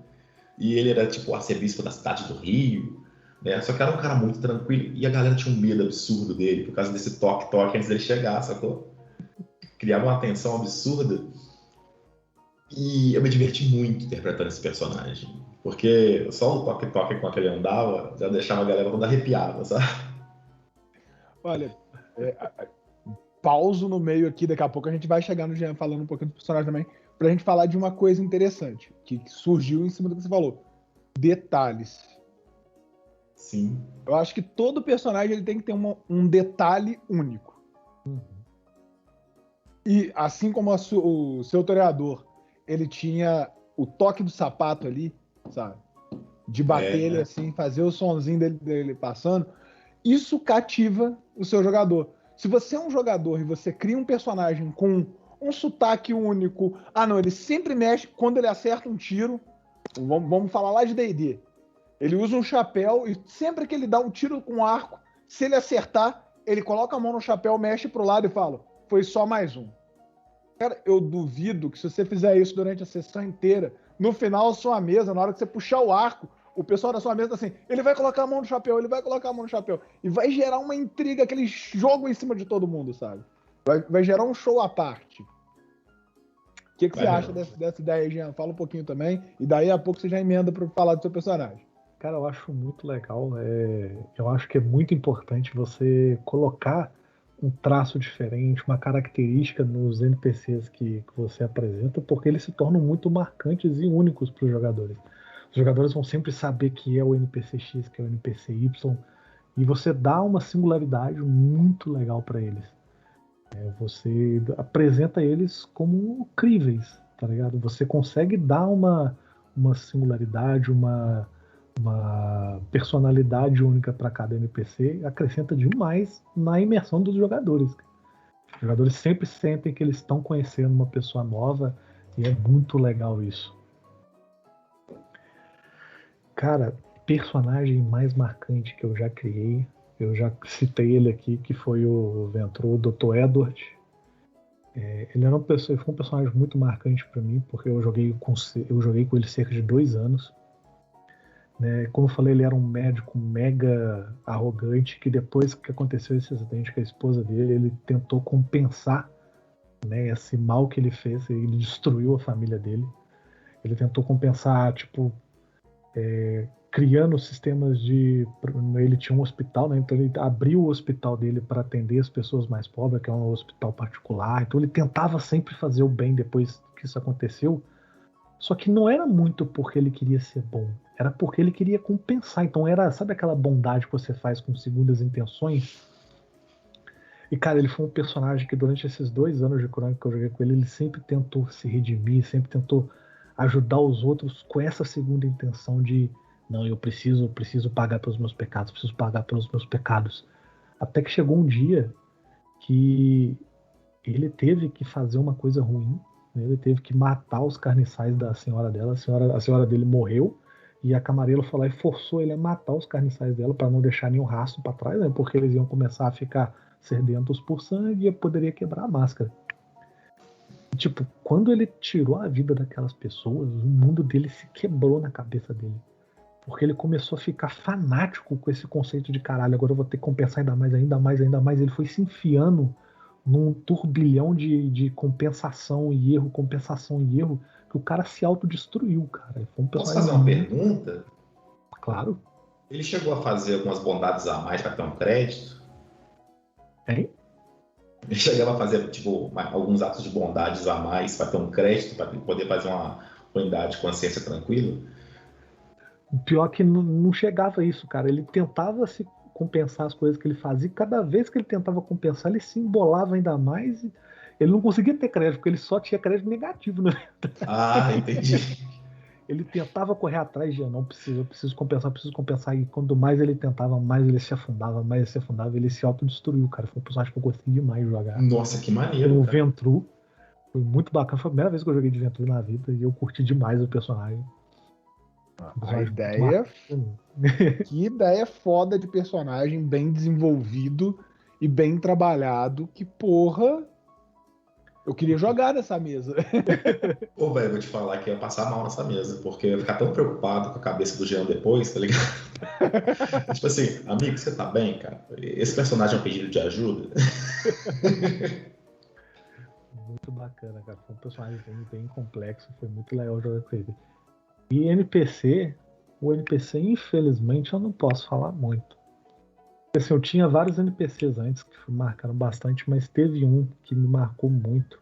e ele era tipo o arcebispo da cidade do Rio, né? Só que era um cara muito tranquilo, e a galera tinha um medo absurdo dele, por causa desse toque-toque antes dele chegar, sacou? Criava uma tensão absurda. E eu me diverti muito interpretando esse personagem. Porque só o toque-toque com que ele andava já deixava a galera toda arrepiada, sabe? Olha, pauso no meio aqui, daqui a pouco a gente vai chegar no Jean falando um pouquinho do personagem também, pra gente falar de uma coisa interessante, que surgiu em cima do que você falou. Detalhes. Sim. Eu acho que todo personagem ele tem que ter um detalhe único. E assim como o seu toreador, ele tinha o toque do sapato ali, sabe? de bater ele assim, fazer o sonzinho dele passando, isso cativa o seu jogador. Se você é um jogador e você cria um personagem com um sotaque único, não, ele sempre mexe quando ele acerta um tiro, vamos falar lá de D&D, ele usa um chapéu e sempre que ele dá um tiro com arco, se ele acertar, ele coloca a mão no chapéu, mexe pro lado e fala, foi só mais um. Cara, eu duvido que se você fizer isso durante a sessão inteira, no final, a sua mesa, na hora que você puxar o arco, o pessoal da sua mesa tá assim, ele vai colocar a mão no chapéu, ele vai colocar a mão no chapéu. E vai gerar uma intriga, aquele jogo em cima de todo mundo, sabe? Vai gerar um show à parte. O que você acha dessa ideia aí, Jean? Fala um pouquinho também, e daí a pouco você já emenda para falar do seu personagem. Cara, eu acho muito legal. Eu acho que é muito importante você colocar um traço diferente, uma característica nos NPCs que você apresenta, porque eles se tornam muito marcantes e únicos para os jogadores. Os jogadores vão sempre saber que é o NPC X, que é o NPC Y, e você dá uma singularidade muito legal para eles. Você apresenta eles como críveis, tá ligado? Você consegue dar uma singularidade, uma personalidade única para cada NPC, acrescenta demais na imersão dos jogadores. Os jogadores sempre sentem que eles estão conhecendo uma pessoa nova e é muito legal isso. Cara, personagem mais marcante que eu já criei, eu já citei ele aqui, que foi o Ventrue, o Dr. Edward. Ele foi um personagem muito marcante para mim, porque eu joguei com ele cerca de 2 anos. Como eu falei, ele era um médico mega arrogante, que depois que aconteceu esse acidente com a esposa dele, ele tentou compensar, esse mal que ele fez, ele destruiu a família dele. Ele tentou compensar, criando sistemas de... Ele tinha um hospital, então ele abriu o hospital dele para atender as pessoas mais pobres, que é um hospital particular. Então ele tentava sempre fazer o bem depois que isso aconteceu. Só que não era muito porque ele queria ser bom, era porque ele queria compensar. Então sabe aquela bondade que você faz com segundas intenções? E cara, ele foi um personagem que durante esses 2 anos de Crônica que eu joguei com ele sempre tentou se redimir, sempre tentou ajudar os outros com essa segunda intenção de não, eu preciso pagar pelos meus pecados, preciso pagar pelos meus pecados. Até que chegou um dia que ele teve que fazer uma coisa ruim. Ele teve que matar os carniçais da senhora dela. A senhora dele morreu e a camareira foi lá e forçou ele a matar os carniçais dela para não deixar nenhum rastro para trás, porque eles iam começar a ficar sedentos por sangue e poderia quebrar a máscara. Quando ele tirou a vida daquelas pessoas, o mundo dele se quebrou na cabeça dele. Porque ele começou a ficar fanático com esse conceito de caralho, agora eu vou ter que compensar ainda mais, ainda mais, ainda mais. Ele foi se enfiando num turbilhão de compensação e erro, que o cara se autodestruiu, cara. Posso fazer uma pergunta? Claro. Ele chegou a fazer algumas bondades a mais para ter um crédito? Hein? Ele chegava a fazer, alguns atos de bondades a mais para ter um crédito, para poder fazer uma unidade de consciência tranquila? O pior é que não chegava a isso, cara. Ele tentava se compensar as coisas que ele fazia, e cada vez que ele tentava compensar, ele se embolava ainda mais. Ele não conseguia ter crédito, porque ele só tinha crédito negativo, né? Entendi. Ele tentava correr atrás de eu preciso compensar, e quanto mais ele tentava, mais ele se afundava, ele se autodestruiu, cara. Foi um personagem que eu gostei demais de jogar. Nossa, que maneiro. O Ventrue foi muito bacana, foi a primeira vez que eu joguei de Ventrue na vida, e eu curti demais o personagem. A ideia... Que ideia foda de personagem, bem desenvolvido e bem trabalhado, que porra... Eu queria jogar nessa mesa. Pô, velho, vou te falar que eu ia passar mal nessa mesa, porque eu ia ficar tão preocupado com a cabeça do Jean depois, tá ligado? Amigo, você tá bem, cara? Esse personagem é um pedido de ajuda? Muito bacana, cara. Foi um personagem bem complexo, foi muito legal jogar com ele. E o NPC, infelizmente, eu não posso falar muito. Assim, eu tinha vários NPCs antes que me marcaram bastante, mas teve um que me marcou muito,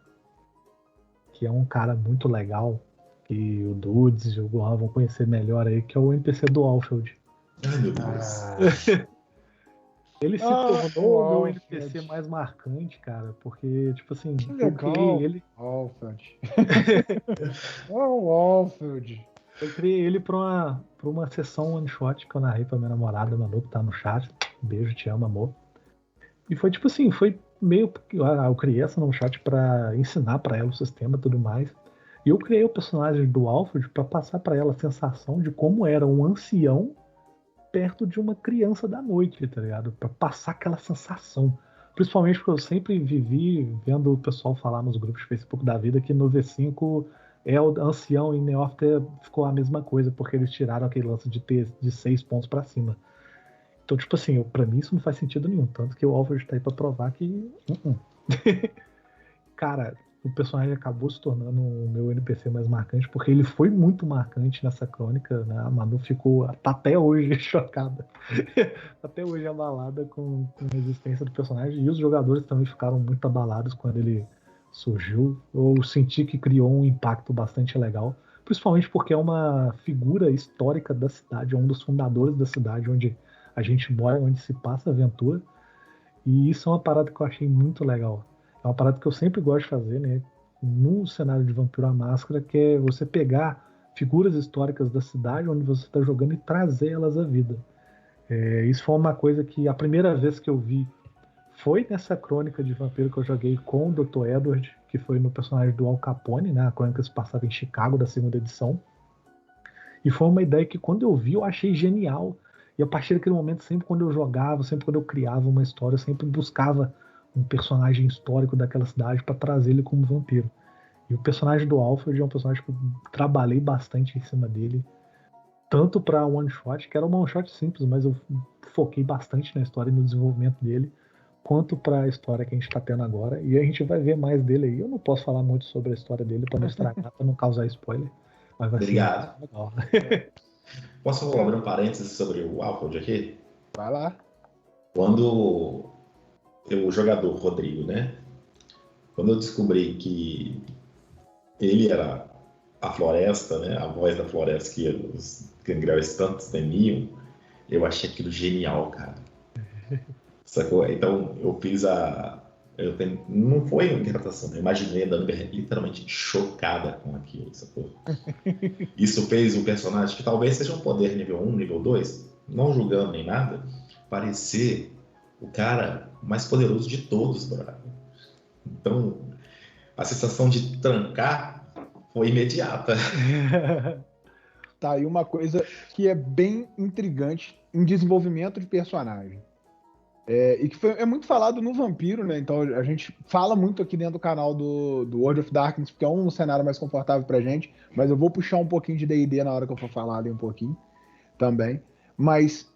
que é um cara muito legal, que o Dudes e o Gohan vão conhecer melhor aí, que é o NPC do Alfeld. Ai, meu Deus. Ele se tornou o meu NPC mais marcante, cara, porque, eu criei ele... Alfeld. O Alfeld. Eu criei ele pra uma sessão one shot que eu narrei pra minha namorada, Manu, que tá no chat. Beijo, te amo, amor. E foi tipo assim, foi meio. Eu criei essa no chat pra ensinar pra ela o sistema e tudo mais. E eu criei o personagem do Alfred pra passar pra ela a sensação de como era um ancião perto de uma criança da noite, tá ligado? Pra passar aquela sensação. Principalmente porque eu sempre vivi vendo o pessoal falar nos grupos de Facebook da vida que no V5 o ancião e neófita ficou a mesma coisa, porque eles tiraram aquele lance de ter de 6 pontos pra cima. Então, tipo assim, pra mim isso não faz sentido nenhum. Tanto que o Alfred tá aí pra provar que. Cara, o personagem acabou se tornando o meu NPC mais marcante, porque ele foi muito marcante nessa crônica, né? A Manu ficou tá até hoje chocada. Até hoje abalada com a existência do personagem. E os jogadores também ficaram muito abalados quando ele surgiu. Eu senti que criou um impacto bastante legal. Principalmente porque é uma figura histórica da cidade, é um dos fundadores da cidade onde a gente mora, onde se passa a aventura. E isso é uma parada que eu achei muito legal. É uma parada que eu sempre gosto de fazer, né? No cenário de Vampiro à Máscara, que é você pegar figuras históricas da cidade onde você está jogando e trazer elas à vida. Isso foi uma coisa que a primeira vez que eu vi foi nessa crônica de vampiro que eu joguei com o Dr. Edward, que foi no personagem do Al Capone, né? A crônica se passava em Chicago da segunda edição. E foi uma ideia que quando eu vi eu achei genial. E a partir daquele momento, sempre quando eu jogava, sempre quando eu criava uma história, eu sempre buscava um personagem histórico daquela cidade para trazer ele como vampiro. E o personagem do Alfred é um personagem que eu trabalhei bastante em cima dele. Tanto para one shot, que era uma one shot simples, mas eu foquei bastante na história e no desenvolvimento dele, quanto para a história que a gente está tendo agora. E a gente vai ver mais dele aí. Eu não posso falar muito sobre a história dele para não estragar, para não causar spoiler. Mas vai Obrigado. ser legal. Posso abrir um parênteses sobre o Alfred aqui? Vai lá. Quando o jogador Rodrigo, né? Quando eu descobri que ele era a floresta, né? A voz da floresta que os Gangrels tantos temiam, eu achei aquilo genial, cara. Sacou? Então eu fiz não foi uma interpretação, eu imaginei a Dani literalmente chocada com aquilo, sacou? Isso fez o personagem, que talvez seja um poder nível 1, nível 2, não julgando nem nada, parecer o cara mais poderoso de todos, brother. Então, a sensação de trancar foi imediata. Tá aí uma coisa que é bem intrigante em desenvolvimento de personagem. E que é muito falado no Vampiro, né? Então a gente fala muito aqui dentro do canal do World of Darkness, porque é um cenário mais confortável pra gente, mas eu vou puxar um pouquinho de D&D na hora que eu for falar ali um pouquinho também. Mas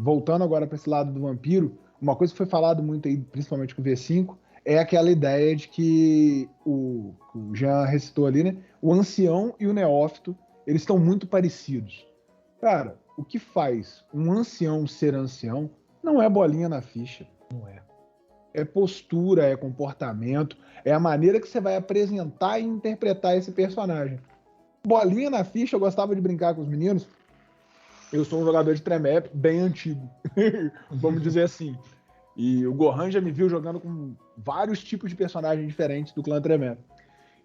voltando agora para esse lado do Vampiro, uma coisa que foi falado muito aí, principalmente com o V5, é aquela ideia de que o Jean recitou ali, né? O ancião e o neófito, eles estão muito parecidos. Cara, o que faz um ancião ser ancião não é bolinha na ficha. Não é. É postura, é comportamento, é a maneira que você vai apresentar e interpretar esse personagem. Bolinha na ficha, eu gostava de brincar com os meninos. Eu sou um jogador de Tremep bem antigo, vamos dizer assim. E o Gohan já me viu jogando com vários tipos de personagens diferentes do clã Tremep.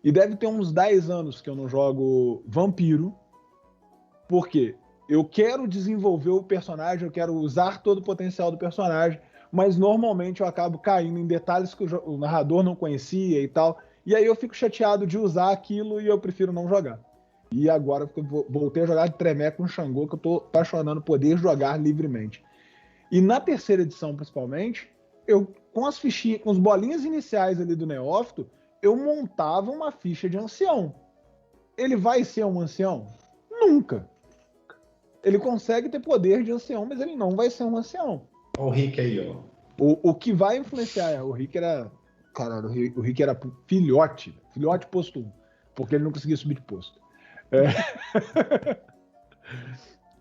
E deve ter uns 10 anos que eu não jogo Vampiro. Por quê? Eu quero desenvolver o personagem, eu quero usar todo o potencial do personagem, mas normalmente eu acabo caindo em detalhes que o narrador não conhecia e tal. E aí eu fico chateado de usar aquilo e eu prefiro não jogar. E agora eu voltei a jogar de Tremé com Xangô, que eu tô apaixonando poder jogar livremente. E na terceira edição, principalmente, eu com as fichinhas, com as bolinhas iniciais ali do Neófito, eu montava uma ficha de ancião. Ele vai ser um ancião? Nunca. Ele consegue ter poder de ancião, mas ele não vai ser um ancião. Olha o Rick aí, ó. O que vai influenciar, o Rick era... Caralho, o Rick era filhote posto 1, porque ele não conseguia subir de posto.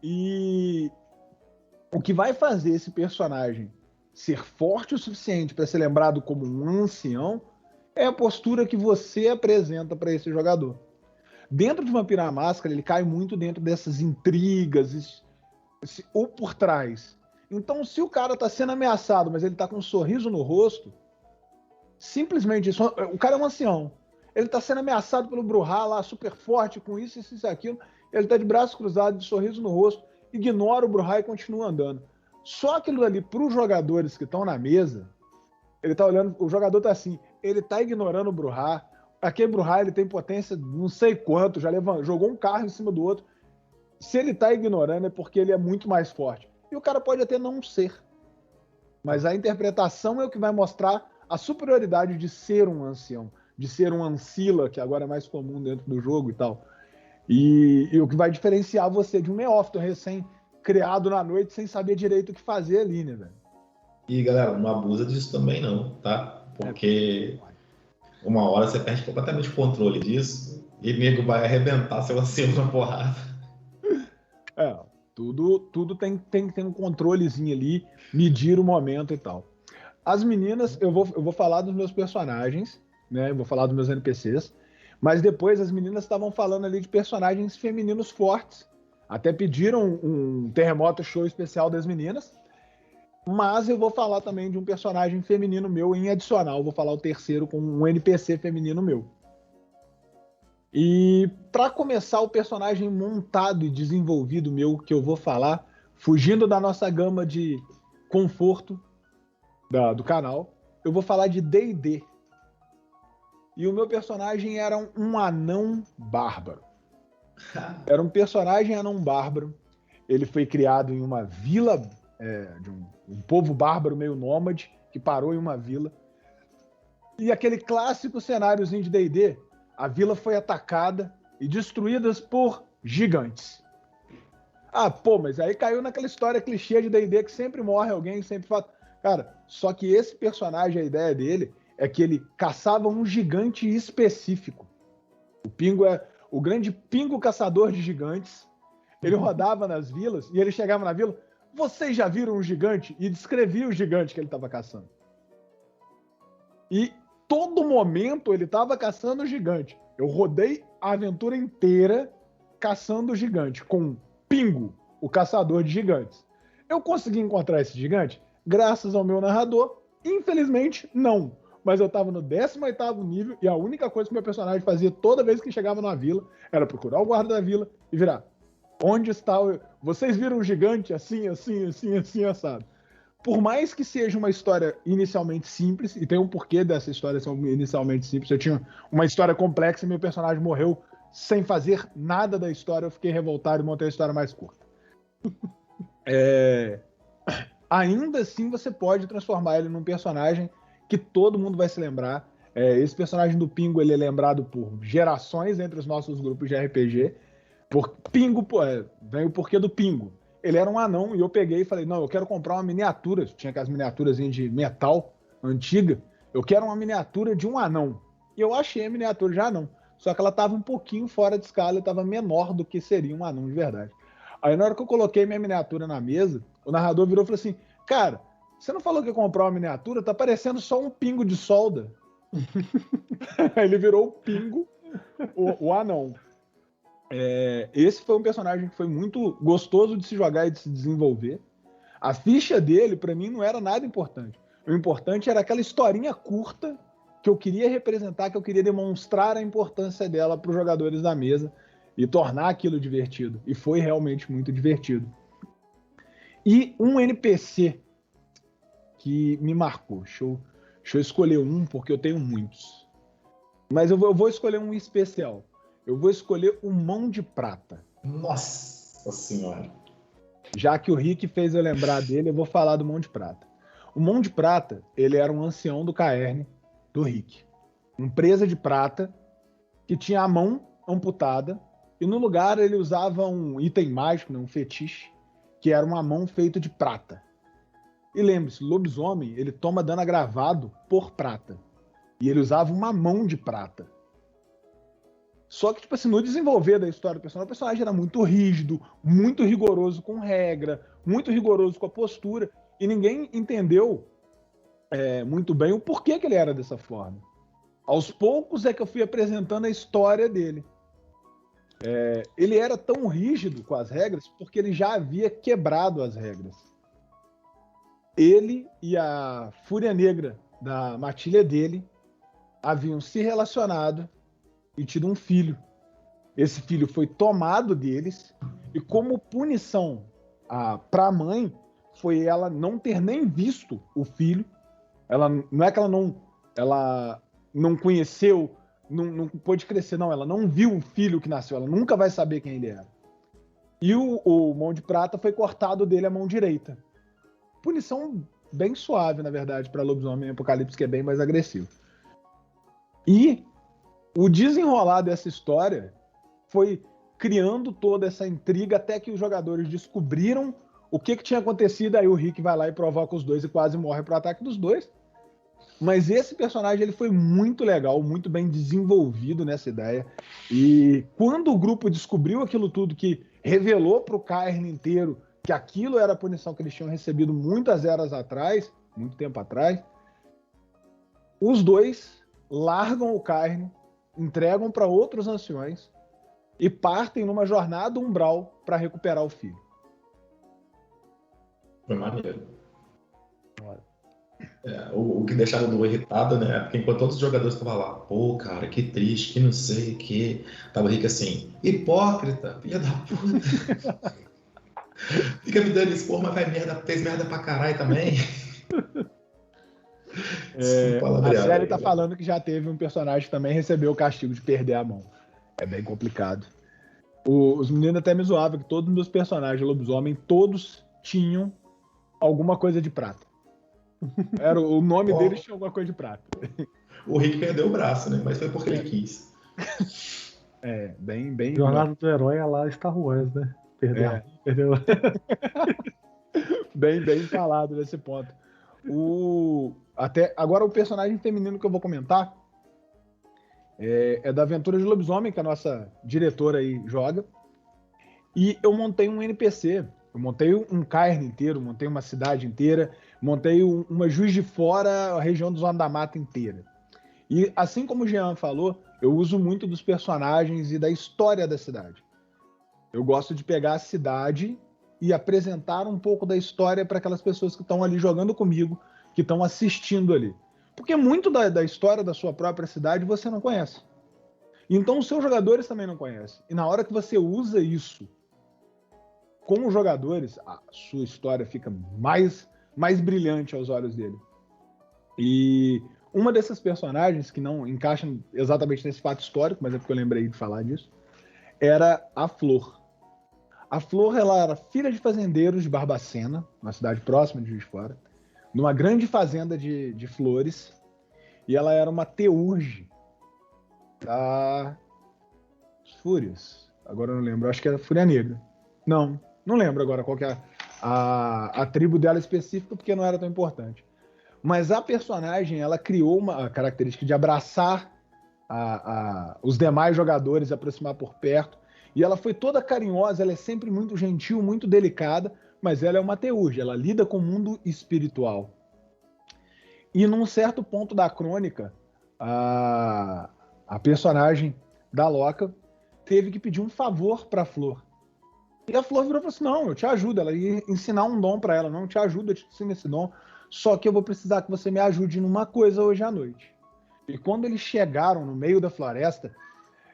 E o que vai fazer esse personagem ser forte o suficiente para ser lembrado como um ancião é a postura que você apresenta para esse jogador. Dentro de Vampiro à Máscara, ele cai muito dentro dessas intrigas ou por trás. Então, se o cara tá sendo ameaçado, mas ele tá com um sorriso no rosto, simplesmente isso, o cara é um ancião. Ele tá sendo ameaçado pelo Bruhá lá, super forte, com isso, isso e aquilo. Ele tá de braço cruzado, de sorriso no rosto, ignora o Bruhá e continua andando. Só aquilo ali, pros jogadores que estão na mesa, ele tá olhando, o jogador tá assim, ele tá ignorando o Bruhá. Aquele Bruhá, ele tem potência não sei quanto, já jogou um carro em cima do outro. Se ele tá ignorando é porque ele é muito mais forte. E o cara pode até não ser. Mas a interpretação é o que vai mostrar a superioridade de ser um ancião, de ser um ancila, que agora é mais comum dentro do jogo e tal. E o que vai diferenciar você de um neófito recém-criado na noite, sem saber direito o que fazer ali, né, velho? E galera, não abusa disso também não, tá? Porque uma hora você perde completamente o controle disso e o nego vai arrebentar seu ancião na porrada. Tudo tem que ter um controlezinho ali, medir o momento e tal. As meninas, eu vou falar dos meus personagens, né? Eu vou falar dos meus NPCs, mas depois as meninas estavam falando ali de personagens femininos fortes. Até pediram um terremoto show especial das meninas, mas eu vou falar também de um personagem feminino meu em adicional. Vou falar o terceiro com um NPC feminino meu. E para começar o personagem montado e desenvolvido meu que eu vou falar, fugindo da nossa gama de conforto do canal, eu vou falar de D&D. E o meu personagem era um anão bárbaro. Era um personagem anão bárbaro. Ele foi criado em uma vila de um povo bárbaro meio nômade que parou em uma vila. E aquele clássico cenáriozinho de D&D, a vila foi atacada e destruída por gigantes. Mas aí caiu naquela história clichê de D&D que sempre morre alguém, sempre fala... Cara, só que esse personagem, a ideia dele é que ele caçava um gigante específico. O Pingo é o grande Pingo caçador de gigantes. Ele rodava nas vilas e ele chegava na vila, vocês já viram um gigante? E descrevia o gigante que ele estava caçando. E todo momento ele estava caçando o gigante. Eu rodei a aventura inteira caçando o gigante, com Pingo, o caçador de gigantes. Eu consegui encontrar esse gigante graças ao meu narrador? Infelizmente, não. Mas eu estava no 18º nível e a única coisa que meu personagem fazia toda vez que chegava numa vila era procurar o guarda da vila e virar. Onde está o... Vocês viram um gigante assim, assim, assim, assim, assado. Por mais que seja uma história inicialmente simples, e tem um porquê dessa história ser inicialmente simples, eu tinha uma história complexa e meu personagem morreu sem fazer nada da história, eu fiquei revoltado e montei a história mais curta. Ainda assim você pode transformar ele num personagem que todo mundo vai se lembrar. Esse personagem do Pingo, ele é lembrado por gerações entre os nossos grupos de RPG. Pingo, vem o porquê do Pingo. Ele era um anão e eu peguei e falei, não, eu quero comprar uma miniatura. Tinha aquelas miniaturas de metal antiga. Eu quero uma miniatura de um anão. E eu achei a miniatura de anão. Só que ela estava um pouquinho fora de escala e estava menor do que seria um anão de verdade. Aí na hora que eu coloquei minha miniatura na mesa, o narrador virou e falou assim, cara, você não falou que ia comprar uma miniatura? Tá parecendo só um pingo de solda. Aí ele virou o Pingo, o anão. Esse foi um personagem que foi muito gostoso de se jogar e de se desenvolver. A ficha dele, pra mim, não era nada importante. O importante era aquela historinha curta que eu queria representar, que eu queria demonstrar a importância dela para os jogadores da mesa e tornar aquilo divertido. E foi realmente muito divertido. E um NPC que me marcou. Deixa eu escolher um, porque eu tenho muitos. Mas eu vou escolher um especial. Eu vou escolher o Mão de Prata. Nossa Senhora! Já que o Rick fez eu lembrar dele, eu vou falar do Mão de Prata. O Mão de Prata, ele era um ancião do Caerne, do Rick. Uma presa de prata que tinha a mão amputada e no lugar ele usava um item mágico, um fetiche, que era uma mão feita de prata. E lembre-se, lobisomem, ele toma dano agravado por prata. E ele usava uma mão de prata. Só que, tipo assim, no desenvolver da história do personagem, o personagem era muito rígido, muito rigoroso com regra, muito rigoroso com a postura, e ninguém entendeu muito bem o porquê que ele era dessa forma. Aos poucos é que eu fui apresentando a história dele. Ele era tão rígido com as regras porque ele já havia quebrado as regras. Ele e a Fúria Negra da matilha dele haviam se relacionado e tido um filho. Esse filho foi tomado deles e como punição para a mãe foi ela não ter nem visto o filho. Não é que ela não conheceu, não pôde crescer, não. Ela não viu o filho que nasceu, ela nunca vai saber quem ele era. E o Mão de Prata foi cortado dele a mão direita. Punição bem suave, na verdade, para lobisomem apocalipse, que é bem mais agressivo. E o desenrolar dessa história foi criando toda essa intriga até que os jogadores descobriram o que tinha acontecido. Aí o Rick vai lá e provoca os dois e quase morre pro ataque dos dois. Mas esse personagem ele foi muito legal, muito bem desenvolvido nessa ideia. E quando o grupo descobriu aquilo tudo, que revelou pro Cairn inteiro que aquilo era a punição que eles tinham recebido muitas eras atrás, muito tempo atrás, os dois largam o Cairn, entregam para outros anciões e partem numa jornada umbral para recuperar o filho. Foi maneiro. O que deixava o Du irritado, né? Porque enquanto todos os jogadores estavam lá, pô, cara, que triste, que não sei o que. Tava o Rick assim, hipócrita, filha da puta. Fica me dando expor, mas fez merda pra caralho também. A série tá falando que já teve um personagem que também recebeu o castigo de perder a mão. É bem complicado. Os meninos até me zoavam que todos os meus personagens lobisomem, todos tinham alguma coisa de prata. O nome deles tinha alguma coisa de prata. O Rick perdeu o braço, né? Mas foi porque ele quis. Bem. Jornada do herói é lá Star Wars, né? Perdeu. bem falado nesse ponto. Agora o personagem feminino que eu vou comentar é da Aventura de Lobisomem, que a nossa diretora aí joga. E eu montei um NPC. Eu montei um Cairn inteiro, montei uma cidade inteira, montei uma Juiz de Fora, a região do Zona da Mata inteira. E assim como o Jean falou, eu uso muito dos personagens e da história da cidade. Eu gosto de pegar a cidade e apresentar um pouco da história para aquelas pessoas que estão ali jogando comigo, que estão assistindo ali. Porque muito da história da sua própria cidade você não conhece. Então os seus jogadores também não conhecem. E na hora que você usa isso com os jogadores, a sua história fica mais brilhante aos olhos dele. E uma dessas personagens, que não encaixam exatamente nesse fato histórico, mas é porque eu lembrei de falar disso, era a Flor. A Flor, ela era filha de fazendeiros de Barbacena, uma cidade próxima de Juiz de Fora, numa grande fazenda de flores, e ela era uma teurge das Fúrias. Agora eu não lembro, acho que era Fúria Negra. Não lembro agora qual que é a tribo dela específica, porque não era tão importante. Mas a personagem, ela criou uma característica de abraçar os demais jogadores, aproximar por perto. E ela foi toda carinhosa, ela é sempre muito gentil, muito delicada, mas ela é uma teurge, ela lida com o mundo espiritual. E num certo ponto da crônica, a personagem da Loca teve que pedir um favor para a Flor. E a Flor virou e falou assim, não, eu te ajudo. Ela ia ensinar um dom para ela. Não, eu te ajudo, eu te ensino esse dom. Só que eu vou precisar que você me ajude numa coisa hoje à noite. E quando eles chegaram no meio da floresta,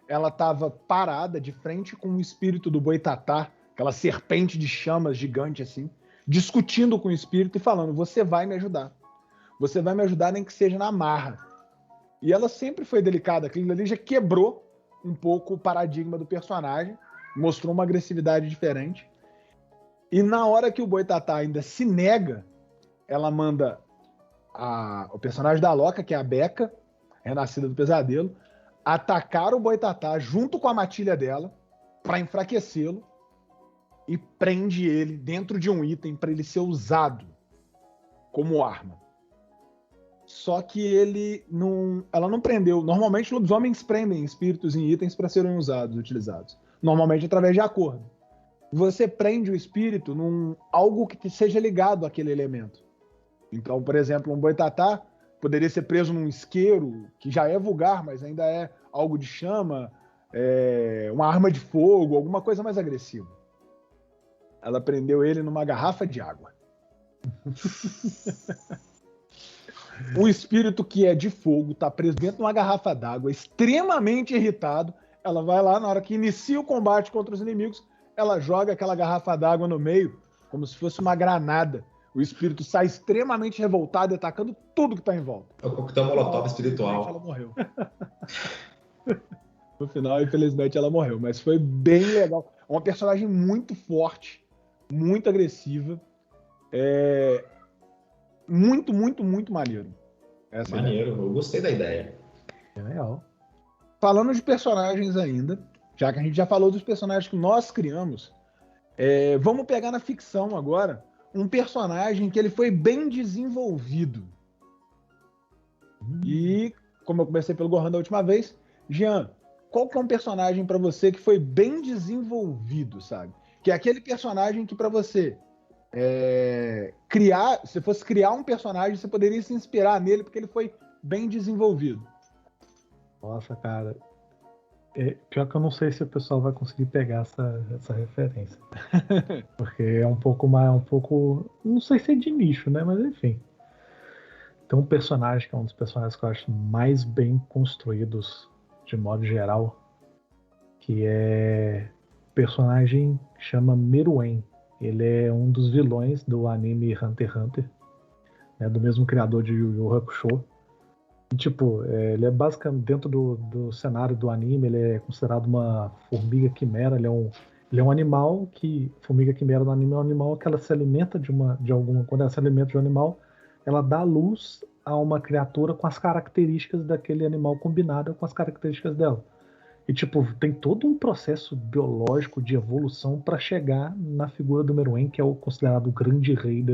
ela estava parada de frente com o espírito do Boitatá, aquela serpente de chamas gigante assim, discutindo com o espírito e falando, você vai me ajudar. Você vai me ajudar nem que seja na marra. E ela sempre foi delicada. Aquilo ali já quebrou um pouco o paradigma do personagem, mostrou uma agressividade diferente. E na hora que o Boitatá ainda se nega, ela manda o personagem da Loca, que é a Beca, renascida do pesadelo, atacar o Boitatá junto com a matilha dela para enfraquecê-lo e prende ele dentro de um item para ele ser usado como arma. Só que ela não prendeu. Normalmente lobisomens prendem espíritos em itens para serem utilizados. Normalmente através de acordo. Você prende o espírito algo que seja ligado àquele elemento. Então, por exemplo, um Boitatá poderia ser preso num isqueiro, que já é vulgar, mas ainda é algo de chama, uma arma de fogo, alguma coisa mais agressiva. Ela prendeu ele numa garrafa de água. Um espírito que é de fogo, tá preso dentro de uma garrafa d'água, extremamente irritado. Ela vai lá, na hora que inicia o combate contra os inimigos, ela joga aquela garrafa d'água no meio, como se fosse uma granada. O espírito sai extremamente revoltado e atacando tudo que tá em volta. É o coquetel molotov Ela espiritual. morreu. No final, infelizmente, ela morreu. Mas foi bem legal. É uma personagem muito forte, muito agressiva. Muito, muito, muito maneiro. Maneiro, eu gostei da ideia. É legal. Falando de personagens ainda, já que a gente já falou dos personagens que nós criamos, vamos pegar na ficção agora um personagem que ele foi bem desenvolvido. E, como eu comecei pelo Gohan da última vez, Jean, qual que é um personagem pra você que foi bem desenvolvido, sabe? Que é aquele personagem que pra você se fosse criar um personagem, você poderia se inspirar nele porque ele foi bem desenvolvido. Nossa, cara. Pior que eu não sei se o pessoal vai conseguir pegar essa referência. Porque é um pouco mais. Não sei se é de nicho, né? Mas enfim. Tem um personagem que é um dos personagens que eu acho mais bem construídos, de modo geral, que é o personagem que chama Meruem. Ele é um dos vilões do anime Hunter x Hunter, né, do mesmo criador de Yu Yu Hakusho. E, tipo, ele é basicamente, dentro do cenário do anime, ele é considerado uma formiga quimera. Ele é um animal que... Formiga quimera no anime é um animal que ela se alimenta quando ela se alimenta de um animal, ela dá luz a uma criatura com as características daquele animal combinada com as características dela. E, tipo, tem todo um processo biológico de evolução para chegar na figura do Meruem, que é o considerado o grande rei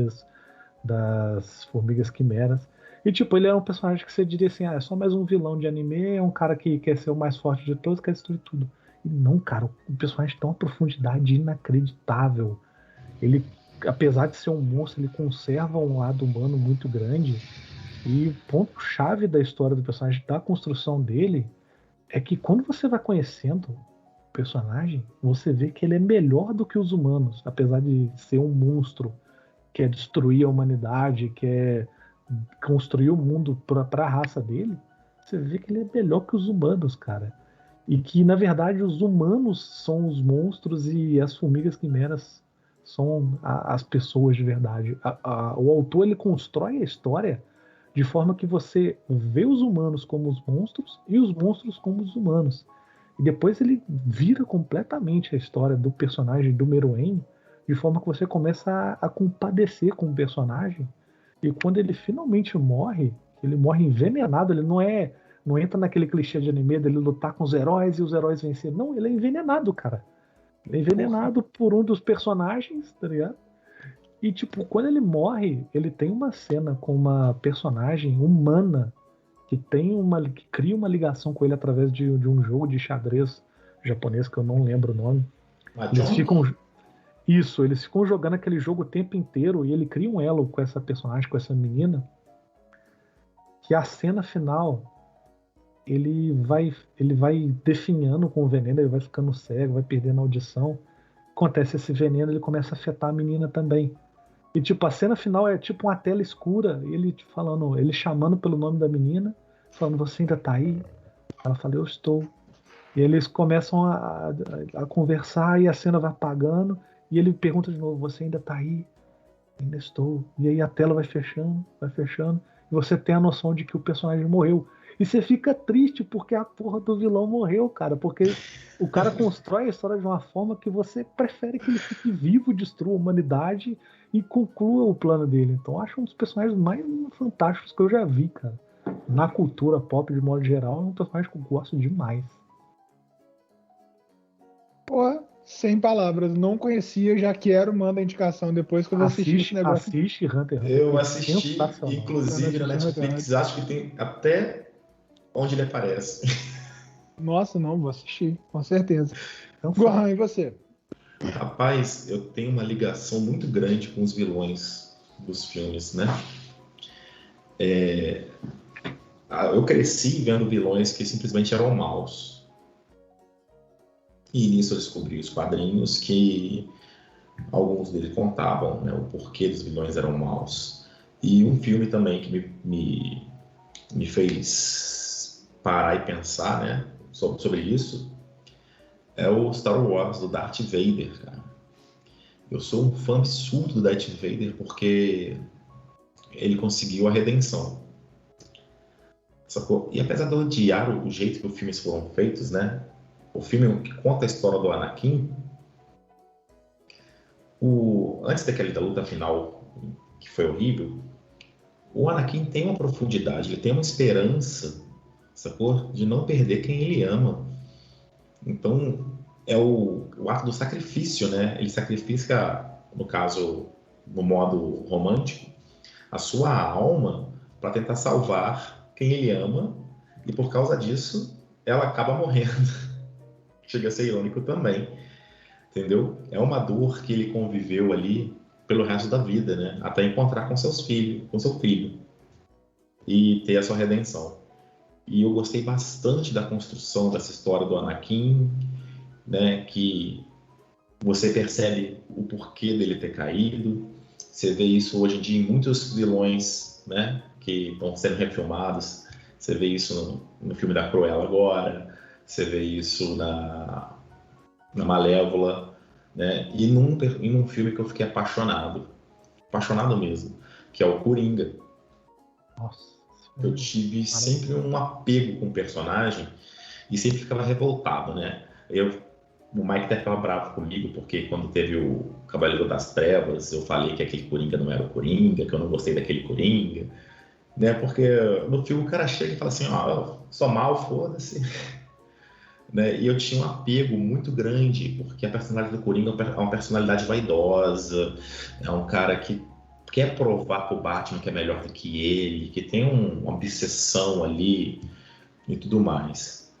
das formigas quimeras. E, tipo, ele é um personagem que você diria assim, é só mais um vilão de anime, é um cara que quer ser o mais forte de todos, quer destruir tudo. E não, cara, o personagem tem uma profundidade inacreditável. Ele, apesar de ser um monstro, ele conserva um lado humano muito grande. E o ponto-chave da história do personagem, da construção dele, é que quando você vai conhecendo o personagem, você vê que ele é melhor do que os humanos, apesar de ser um monstro que quer destruir a humanidade, quer construir o mundo para a raça dele. Você vê que ele é melhor que os humanos, cara. E que, na verdade, os humanos são os monstros e as formigas quimeras são as pessoas de verdade. O autor, ele constrói a história de forma que você vê os humanos como os monstros e os monstros como os humanos. E depois ele vira completamente a história do personagem do Meruem, de forma que você começa a compadecer com o personagem. E quando ele finalmente morre, ele morre envenenado. Ele não entra naquele clichê de anime dele lutar com os heróis e os heróis vencer. Não, ele é envenenado, cara. Ele é envenenado por um dos personagens, tá ligado? E, tipo, quando ele morre, ele tem uma cena com uma personagem humana que cria uma ligação com ele através de um jogo de xadrez japonês, que eu não lembro o nome. Eles ficam jogando aquele jogo o tempo inteiro e ele cria um elo com essa personagem, com essa menina, que a cena final ele vai definhando com o veneno, ele vai ficando cego, vai perdendo a audição. Acontece esse veneno, ele começa a afetar a menina também. E, tipo, a cena final é tipo uma tela escura, ele chamando pelo nome da menina, falando, você ainda tá aí? Ela fala, eu estou. E eles começam a conversar e a cena vai apagando, e ele pergunta de novo, você ainda tá aí? Ainda estou. E aí a tela vai fechando, e você tem a noção de que o personagem morreu. E você fica triste porque a porra do vilão morreu, cara, porque o cara constrói a história de uma forma que você prefere que ele fique vivo, destrua a humanidade e conclua o plano dele. Então eu acho um dos personagens mais fantásticos que eu já vi, cara. Na cultura pop, de modo geral, é um personagem que eu gosto demais. Pô, sem palavras, não conhecia, já quero, manda a indicação depois que eu vou assistir esse negócio. Assiste Hunter x Hunter. Eu assisti, inclusive na Netflix, acho que tem até onde ele aparece. Nossa, não, vou assistir, com certeza. Então, Gohan, e você? Rapaz, eu tenho uma ligação muito grande com os vilões dos filmes, né? Eu cresci vendo vilões que simplesmente eram maus. E nisso eu descobri os quadrinhos que alguns deles contavam, né, o porquê dos vilões eram maus. E um filme também que me fez parar e pensar, né, sobre isso, é o Star Wars, do Darth Vader, cara. Eu sou um fã absurdo do Darth Vader porque ele conseguiu a redenção, sacou? E apesar de eu odiar o jeito que os filmes foram feitos, né, o filme que conta a história do Anakin, antes da luta final, que foi horrível, o Anakin tem uma profundidade, ele tem uma esperança, sacou? De não perder quem ele ama. Então, é o ato do sacrifício, né? Ele sacrifica, no caso, no modo romântico, a sua alma para tentar salvar quem ele ama, e por causa disso, ela acaba morrendo. Chega a ser irônico também, entendeu? É uma dor que ele conviveu ali pelo resto da vida, né? Até encontrar com seu filho e ter a sua redenção. E eu gostei bastante da construção dessa história do Anakin, né? Que você percebe o porquê dele ter caído. Você vê isso hoje em dia em muitos vilões, né? Que estão sendo refilmados. Você vê isso no filme da Cruella agora. Você vê isso na Malévola, né? E num filme que eu fiquei apaixonado mesmo, que é o Coringa. Nossa. Eu tive sempre um apego com o personagem e sempre ficava revoltado, né? O Mike até ficava bravo comigo, porque quando teve o Cavaleiro das Trevas, eu falei que aquele Coringa não era o Coringa, que eu não gostei daquele Coringa, né? Porque no filme o cara chega e fala assim, ó, sou mal, foda-se. Né? E eu tinha um apego muito grande, porque a personalidade do Coringa é uma personalidade vaidosa, é um cara que quer provar pro Batman que é melhor do que ele, que tem uma obsessão ali e tudo mais.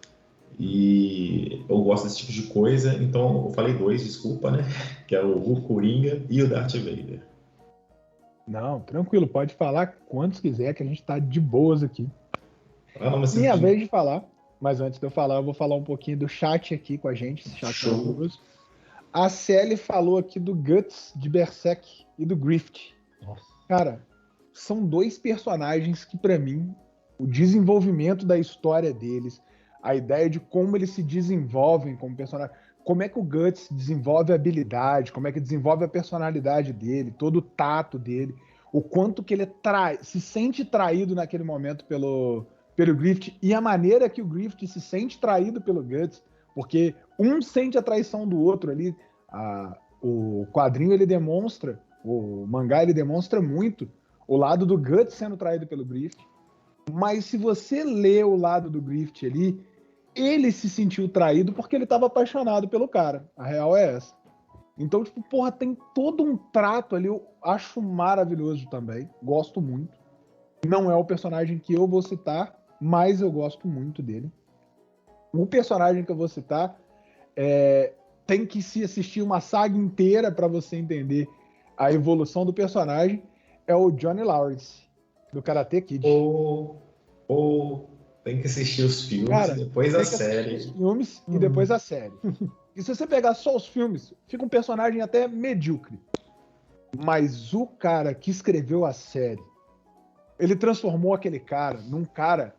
E eu gosto desse tipo de coisa, então eu falei dois, desculpa, né? Que é o Coringa e o Darth Vader. Não, tranquilo, pode falar quantos quiser, que a gente tá de boas aqui. Não, mas Minha vez de falar, mas antes de eu falar, eu vou falar um pouquinho do chat aqui com a gente. Esse chat maravilhoso. A Sally falou aqui do Guts, de Berserk e do Grift. Nossa. Cara, são dois personagens que, pra mim, o desenvolvimento da história deles, a ideia de como eles se desenvolvem como personagem, como é que o Guts desenvolve a habilidade, como é que desenvolve a personalidade dele, todo o tato dele, o quanto que ele se sente traído naquele momento pelo Grift e a maneira que o Grift se sente traído pelo Guts, porque um sente a traição do outro ali. O quadrinho ele demonstra, o mangá ele demonstra muito o lado do Guts sendo traído pelo Grift, mas se você lê o lado do Grift ali, ele se sentiu traído porque ele estava apaixonado pelo cara. A real é essa. Então, tipo, porra, tem todo um trato ali, eu acho maravilhoso também, gosto muito. Não é o personagem que eu vou citar, mas eu gosto muito dele. O personagem que eu vou citar tem que se assistir uma saga inteira para você entender a evolução do personagem, é o Johnny Lawrence, do Karate Kid. Tem que assistir os filmes, cara, depois a série. Os filmes e depois a série. E se você pegar só os filmes, fica um personagem até medíocre. Mas o cara que escreveu a série, ele transformou aquele cara num cara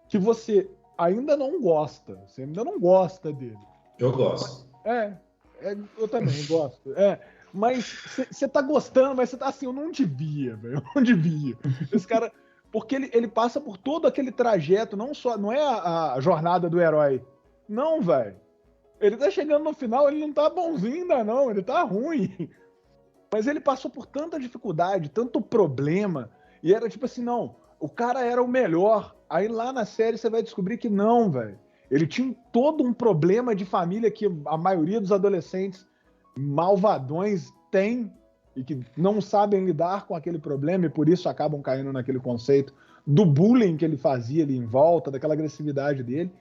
que você ainda não gosta. Você ainda não gosta dele. Eu gosto. Eu também gosto. Mas você tá gostando, mas você tá assim, eu não devia, velho. Eu não devia. Esse cara. Porque ele passa por todo aquele trajeto, não é a jornada do herói. Não, velho. Ele tá chegando no final, ele não tá bonzinho ainda, não. Ele tá ruim. Mas ele passou por tanta dificuldade, tanto problema. E era tipo assim, não, o cara era o melhor. Aí lá na série você vai descobrir que não, velho. Ele tinha todo um problema de família que a maioria dos adolescentes malvadões tem e que não sabem lidar com aquele problema e por isso acabam caindo naquele conceito do bullying que ele fazia ali em volta, daquela agressividade dele,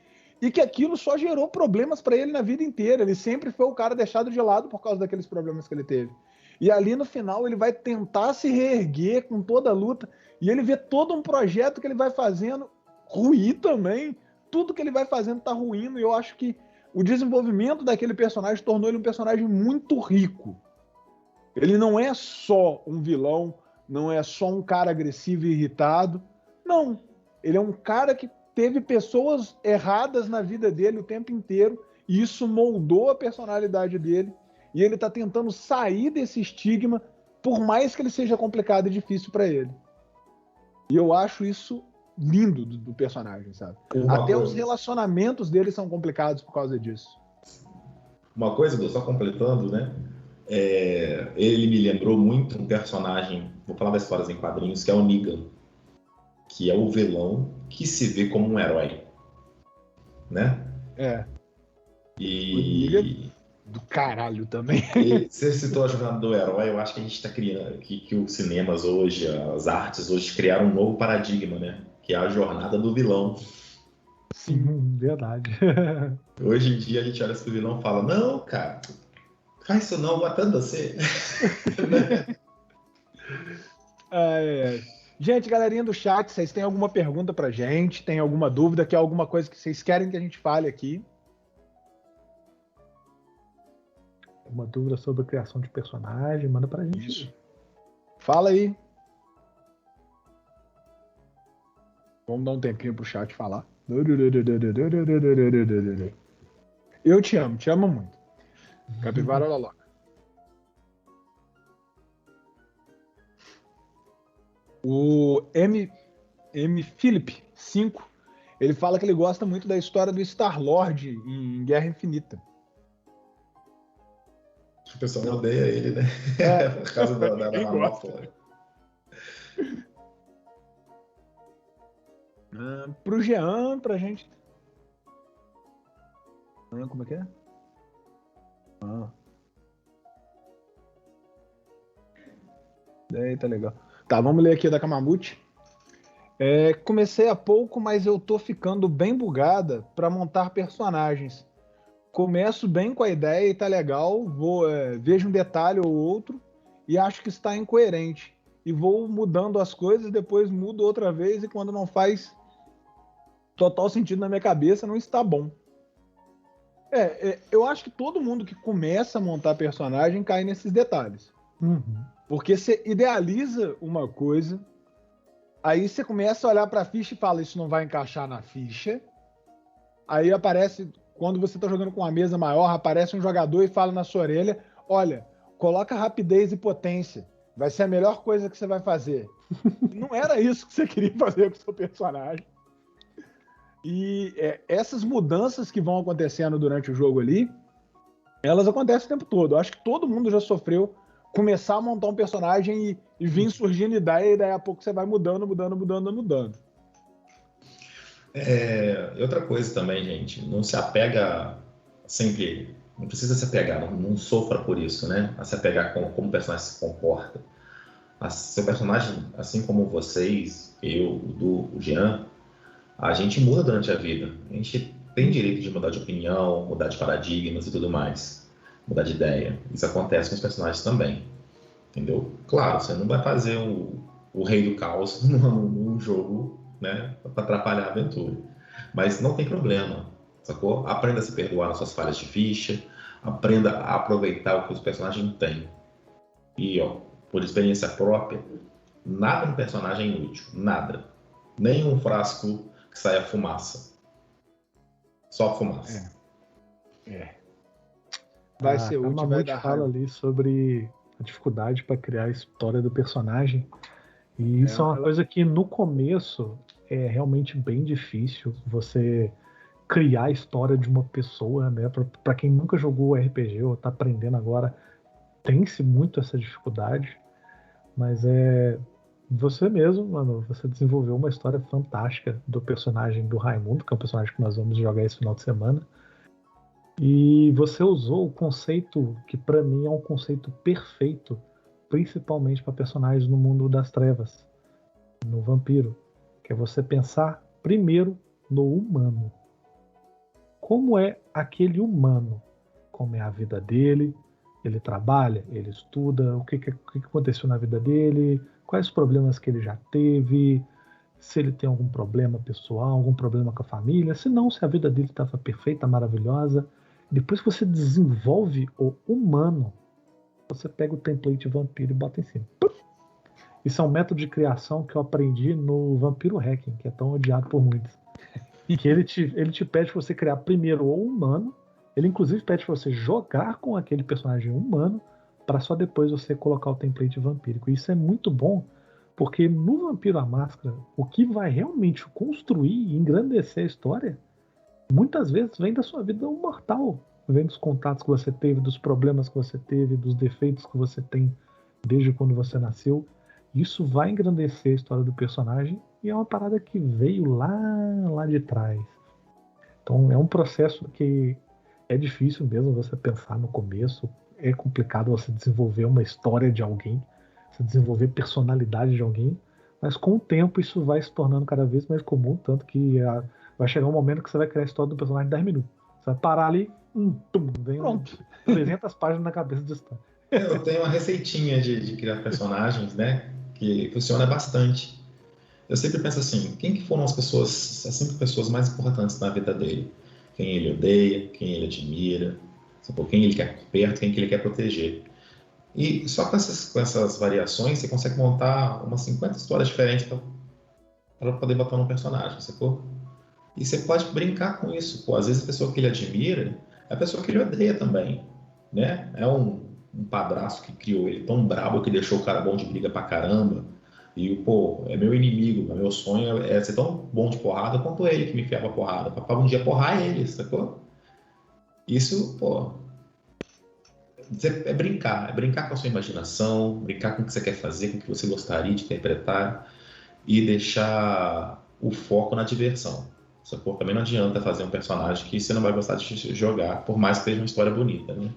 e que aquilo só gerou problemas para ele na vida inteira. Ele sempre foi o cara deixado de lado por causa daqueles problemas que ele teve. E ali no final ele vai tentar se reerguer com toda a luta e ele vê todo um projeto que ele vai fazendo ruir também. Tudo que ele vai fazendo tá ruindo e eu acho que o desenvolvimento daquele personagem tornou ele um personagem muito rico. Ele não é só um vilão não é só um cara agressivo e irritado. Não, ele é um cara que teve pessoas erradas na vida dele o tempo inteiro e isso moldou a personalidade dele e ele tá tentando sair desse estigma, por mais que ele seja complicado e difícil para ele. E eu acho isso lindo do personagem, sabe? Até os relacionamentos dele são complicados por causa disso. Uma coisa, só completando, né? Ele me lembrou muito um personagem, vou falar das histórias em quadrinhos, que é o Negan, que é o vilão que se vê como um herói, né? E do caralho também. Você citou a jornada do herói, eu acho que a gente está criando que os cinemas hoje, as artes hoje criaram um novo paradigma, né? Que é a jornada do vilão. Sim, verdade. Hoje em dia a gente olha esse vilão e fala, não, cara, faz isso não, matando você. Gente, galerinha do chat, vocês têm alguma pergunta pra gente? Tem alguma dúvida? Quer alguma coisa que vocês querem que a gente fale aqui? Uma dúvida sobre a criação de personagem, manda pra gente. Isso. Fala aí. Vamos dar um tempinho pro chat falar. Eu te amo muito. Capivara Loloca. O M. Philip 5, ele fala que ele gosta muito da história do Star-Lord em Guerra Infinita. O pessoal odeia ele, né? Por causa da manopla. Pro Jean, pra gente. Como é que é? Daí tá legal. Tá, vamos ler aqui da Kamamuchi. Comecei há pouco, mas eu tô ficando bem bugada pra montar personagens. Começo bem com a ideia e tá legal, vejo um detalhe ou outro e acho que está incoerente. E vou mudando as coisas, depois mudo outra vez e quando não faz total sentido na minha cabeça, não está bom. Eu acho que todo mundo que começa a montar personagem cai nesses detalhes. Porque você idealiza uma coisa, aí você começa a olhar para a ficha e fala, isso não vai encaixar na ficha. Aí aparece, quando você está jogando com uma mesa maior, aparece um jogador e fala na sua orelha, olha, coloca rapidez e potência, vai ser a melhor coisa que você vai fazer. Não era isso que você queria fazer com o seu personagem. E essas mudanças que vão acontecendo durante o jogo ali, elas acontecem o tempo todo. Eu acho que todo mundo já sofreu começar a montar um personagem e vir surgindo ideia, e daí a pouco você vai mudando. E outra coisa também, gente, não se apega sempre, não precisa se apegar, não sofra por isso, né? A se apegar como o personagem se comporta. Seu personagem, assim como vocês, eu, o Jean, a gente muda durante a vida. A gente tem direito de mudar de opinião, mudar de paradigmas e tudo mais. Mudar de ideia. Isso acontece com os personagens também. Entendeu? Claro, você não vai fazer o rei do caos num jogo, né, para atrapalhar a aventura. Mas não tem problema, sacou? Aprenda a se perdoar nas suas falhas de ficha. Aprenda a aproveitar o que os personagens têm. E, por experiência própria, nada no personagem é inútil. Nada. Nem um frasco que saia fumaça. Só fumaça. Vai ser útil, vai dar fala ali sobre a dificuldade para criar a história do personagem. E isso é uma coisa que no começo é realmente bem difícil você criar a história de uma pessoa, né? Para quem nunca jogou RPG ou está aprendendo agora, tem-se muito essa dificuldade, mas você mesmo, mano, você desenvolveu uma história fantástica do personagem do Raimundo, que é um personagem que nós vamos jogar esse final de semana. E você usou o conceito que para mim é um conceito perfeito, principalmente para personagens no mundo das trevas, no vampiro, que é você pensar primeiro no humano. Como é aquele humano? Como é a vida dele? Ele trabalha? Ele estuda? O que aconteceu na vida dele? Quais os problemas que ele já teve? Se ele tem algum problema pessoal, algum problema com a família? Se não, se a vida dele estava perfeita, maravilhosa. Depois que você desenvolve o humano, você pega o template vampiro e bota em cima. Isso é um método de criação que eu aprendi no Vampiro Hacking, que é tão odiado por muitos. Que ele te pede pra você criar primeiro o humano, ele inclusive pede pra você jogar com aquele personagem humano, para só depois você colocar o template vampírico. Isso é muito bom, porque no Vampiro à Máscara, o que vai realmente construir e engrandecer a história, muitas vezes vem da sua vida mortal. Vem dos contatos que você teve, dos problemas que você teve, dos defeitos que você tem desde quando você nasceu. Isso vai engrandecer a história do personagem e é uma parada que veio lá de trás. Então é um processo que é difícil mesmo você pensar no começo. É complicado você desenvolver uma história de alguém, você desenvolver personalidade de alguém, mas com o tempo isso vai se tornando cada vez mais comum, tanto que vai chegar um momento que você vai criar a história do personagem em 10 minutos. Você vai parar ali, vem 300 páginas na cabeça de história. Eu tenho uma receitinha de criar personagens, né? Que funciona bastante. Eu sempre penso assim, quem que foram as 5 pessoas mais importantes na vida dele? Quem ele odeia, quem ele admira, quem ele quer perto, quem que ele quer proteger. E só com essas variações você consegue montar umas 50 histórias diferentes para poder botar num personagem, sacou? E você pode brincar com isso. Pô, às vezes a pessoa que ele admira é a pessoa que ele odeia também, né? É um padrasto que criou ele tão brabo que deixou o cara bom de briga pra caramba. E, pô, é meu inimigo. Meu sonho é ser tão bom de porrada quanto ele que me enfiava porrada. Pra um dia porrar ele, sacou? Isso, pô, é brincar com a sua imaginação, brincar com o que você quer fazer, com o que você gostaria de interpretar e deixar o foco na diversão. Sacou? Também não adianta fazer um personagem que você não vai gostar de jogar, por mais que seja uma história bonita, né?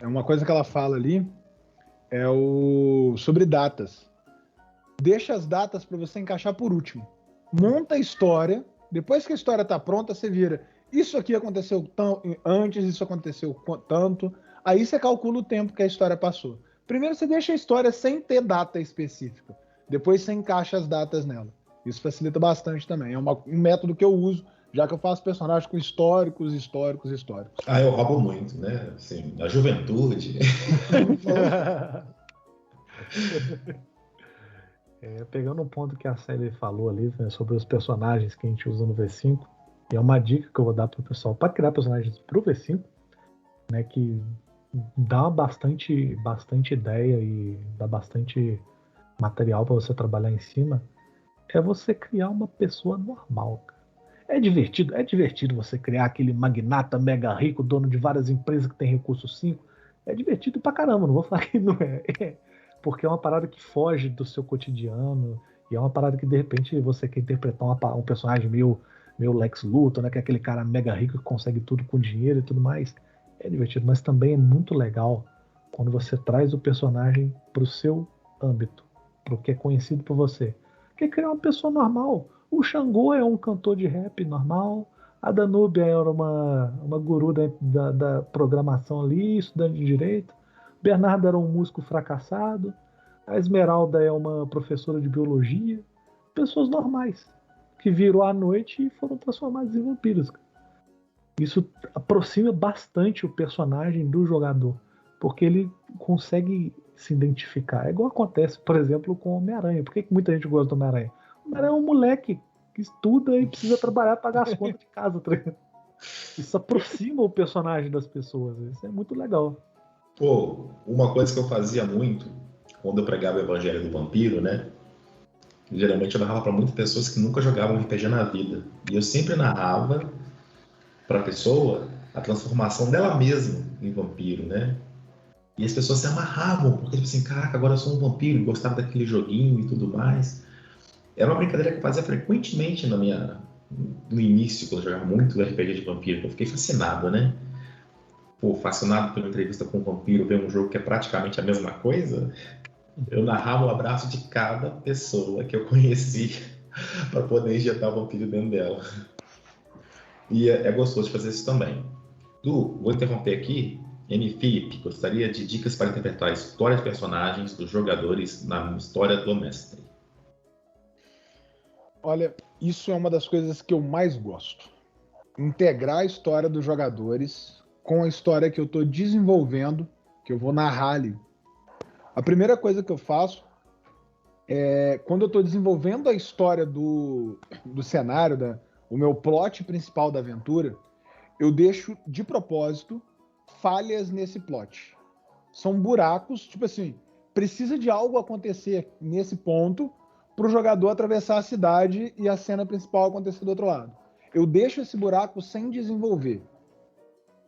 Uma coisa que ela fala ali é sobre datas. Deixa as datas para você encaixar por último. Monta a história, depois que a história está pronta, você vira. Isso aqui aconteceu antes, isso aconteceu tanto. Aí você calcula o tempo que a história passou. Primeiro você deixa a história sem ter data específica. Depois você encaixa as datas nela. Isso facilita bastante também. É um método que eu uso, já que eu faço personagens com históricos. Ah, eu roubo muito, né? Assim, na juventude. Pegando um ponto que a série falou ali, né, sobre os personagens que a gente usa no V5, e é uma dica que eu vou dar pro pessoal para criar personagens pro V5, né, que dá bastante ideia e dá bastante material para você trabalhar em cima, é você criar uma pessoa normal, cara. É divertido você criar aquele magnata mega rico, dono de várias empresas que tem recursos 5. É divertido pra caramba, não vou falar que não é. Porque é uma parada que foge do seu cotidiano e é uma parada que de repente você quer interpretar um personagem meio Lex Luthor, né, que é aquele cara mega rico que consegue tudo com dinheiro e tudo mais. É divertido, mas também é muito legal quando você traz o personagem pro seu âmbito, pro que é conhecido por você. Quer criar uma pessoa normal. O Xangô é um cantor de rap normal. A Danúbia era uma guru da programação ali, estudante de direito. Bernardo era um músico fracassado. A Esmeralda é uma professora de biologia. Pessoas normais, que viram à noite e foram transformadas em vampiros. Isso aproxima bastante o personagem do jogador, porque ele consegue se identificar. É igual acontece, por exemplo, com o Homem-Aranha. Por que muita gente gosta do Homem-Aranha? O Homem-Aranha é um moleque que estuda e precisa trabalhar para pagar as contas de casa. Isso aproxima o personagem das pessoas. Isso é muito legal. Pô, uma coisa que eu fazia muito quando eu pregava o Evangelho do Vampiro, né? Geralmente eu narrava para muitas pessoas que nunca jogavam RPG na vida. E eu sempre narrava para a pessoa a transformação dela mesma em vampiro, né? E as pessoas se amarravam, porque tipo assim, caraca, agora eu sou um vampiro, e gostava daquele joguinho e tudo mais. Era uma brincadeira que eu fazia frequentemente no início, quando eu jogava muito RPG de vampiro, eu fiquei fascinado, né? Pô, fascinado pela entrevista com um vampiro, ver um jogo que é praticamente a mesma coisa. Eu narrava o abraço de cada pessoa que eu conheci para poder injetar o vampiro dentro dela. E é gostoso de fazer isso também. Du, vou interromper aqui. M. Felipe, gostaria de dicas para interpretar a história de personagens dos jogadores na história do mestre. Olha, isso é uma das coisas que eu mais gosto. Integrar a história dos jogadores com a história que eu estou desenvolvendo, que eu vou narrar ali. A primeira coisa que eu faço é, quando eu estou desenvolvendo a história do cenário, o meu plot principal da aventura, eu deixo de propósito falhas nesse plot. São buracos, tipo assim, precisa de algo acontecer nesse ponto para o jogador atravessar a cidade e a cena principal acontecer do outro lado. Eu deixo esse buraco sem desenvolver.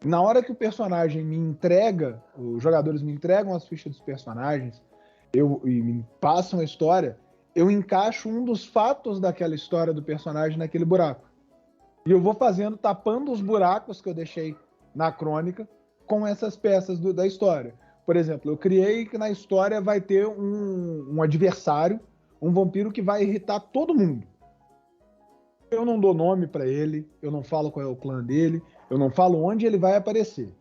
Na hora que o personagem me entrega, os jogadores me entregam as fichas dos personagens e me passam a história, eu encaixo um dos fatos daquela história do personagem naquele buraco. E eu vou fazendo, tapando os buracos que eu deixei na crônica com essas peças da história. Por exemplo, eu criei que na história vai ter um adversário, um vampiro que vai irritar todo mundo. Eu não dou nome para ele, eu não falo qual é o clã dele, eu não falo onde ele vai aparecer.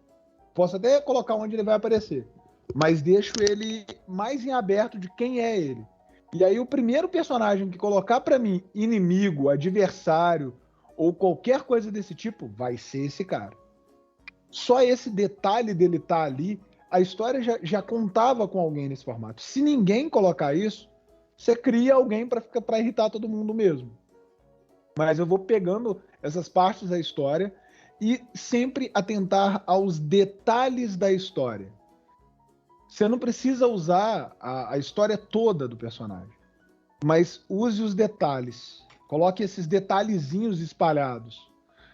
Posso até colocar onde ele vai aparecer, mas deixo ele mais em aberto de quem é ele. E aí o primeiro personagem que colocar para mim inimigo, adversário ou qualquer coisa desse tipo, vai ser esse cara. Só esse detalhe dele estar ali, a história já contava com alguém nesse formato. Se ninguém colocar isso, você cria alguém para irritar todo mundo mesmo. Mas eu vou pegando essas partes da história e sempre atentar aos detalhes da história. Você não precisa usar a história toda do personagem, mas use os detalhes. Coloque esses detalhezinhos espalhados.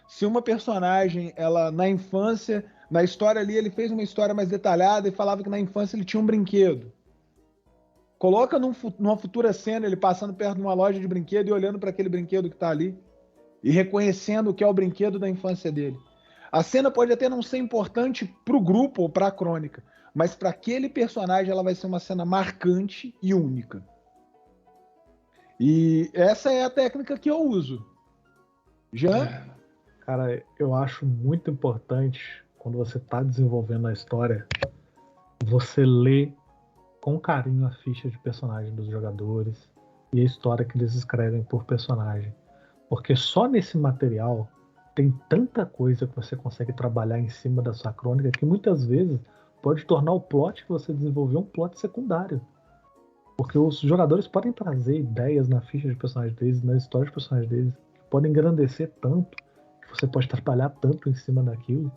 Se uma personagem, ela na infância, na história ali, ele fez uma história mais detalhada e falava que na infância ele tinha um brinquedo. Coloca numa futura cena ele passando perto de uma loja de brinquedo e olhando para aquele brinquedo que está ali e reconhecendo o que é o brinquedo da infância dele. A cena pode até não ser importante para o grupo ou para a crônica, mas para aquele personagem ela vai ser uma cena marcante e única. E essa é a técnica que eu uso. Já? Cara, eu acho muito importante quando você está desenvolvendo a história, você ler com carinho a ficha de personagem dos jogadores e a história que eles escrevem por personagem. Porque só nesse material tem tanta coisa que você consegue trabalhar em cima da sua crônica que muitas vezes pode tornar o plot que você desenvolveu um plot secundário. Porque os jogadores podem trazer ideias na ficha de personagem deles, na história de personagem deles, que podem engrandecer tanto, que você pode trabalhar tanto em cima daquilo,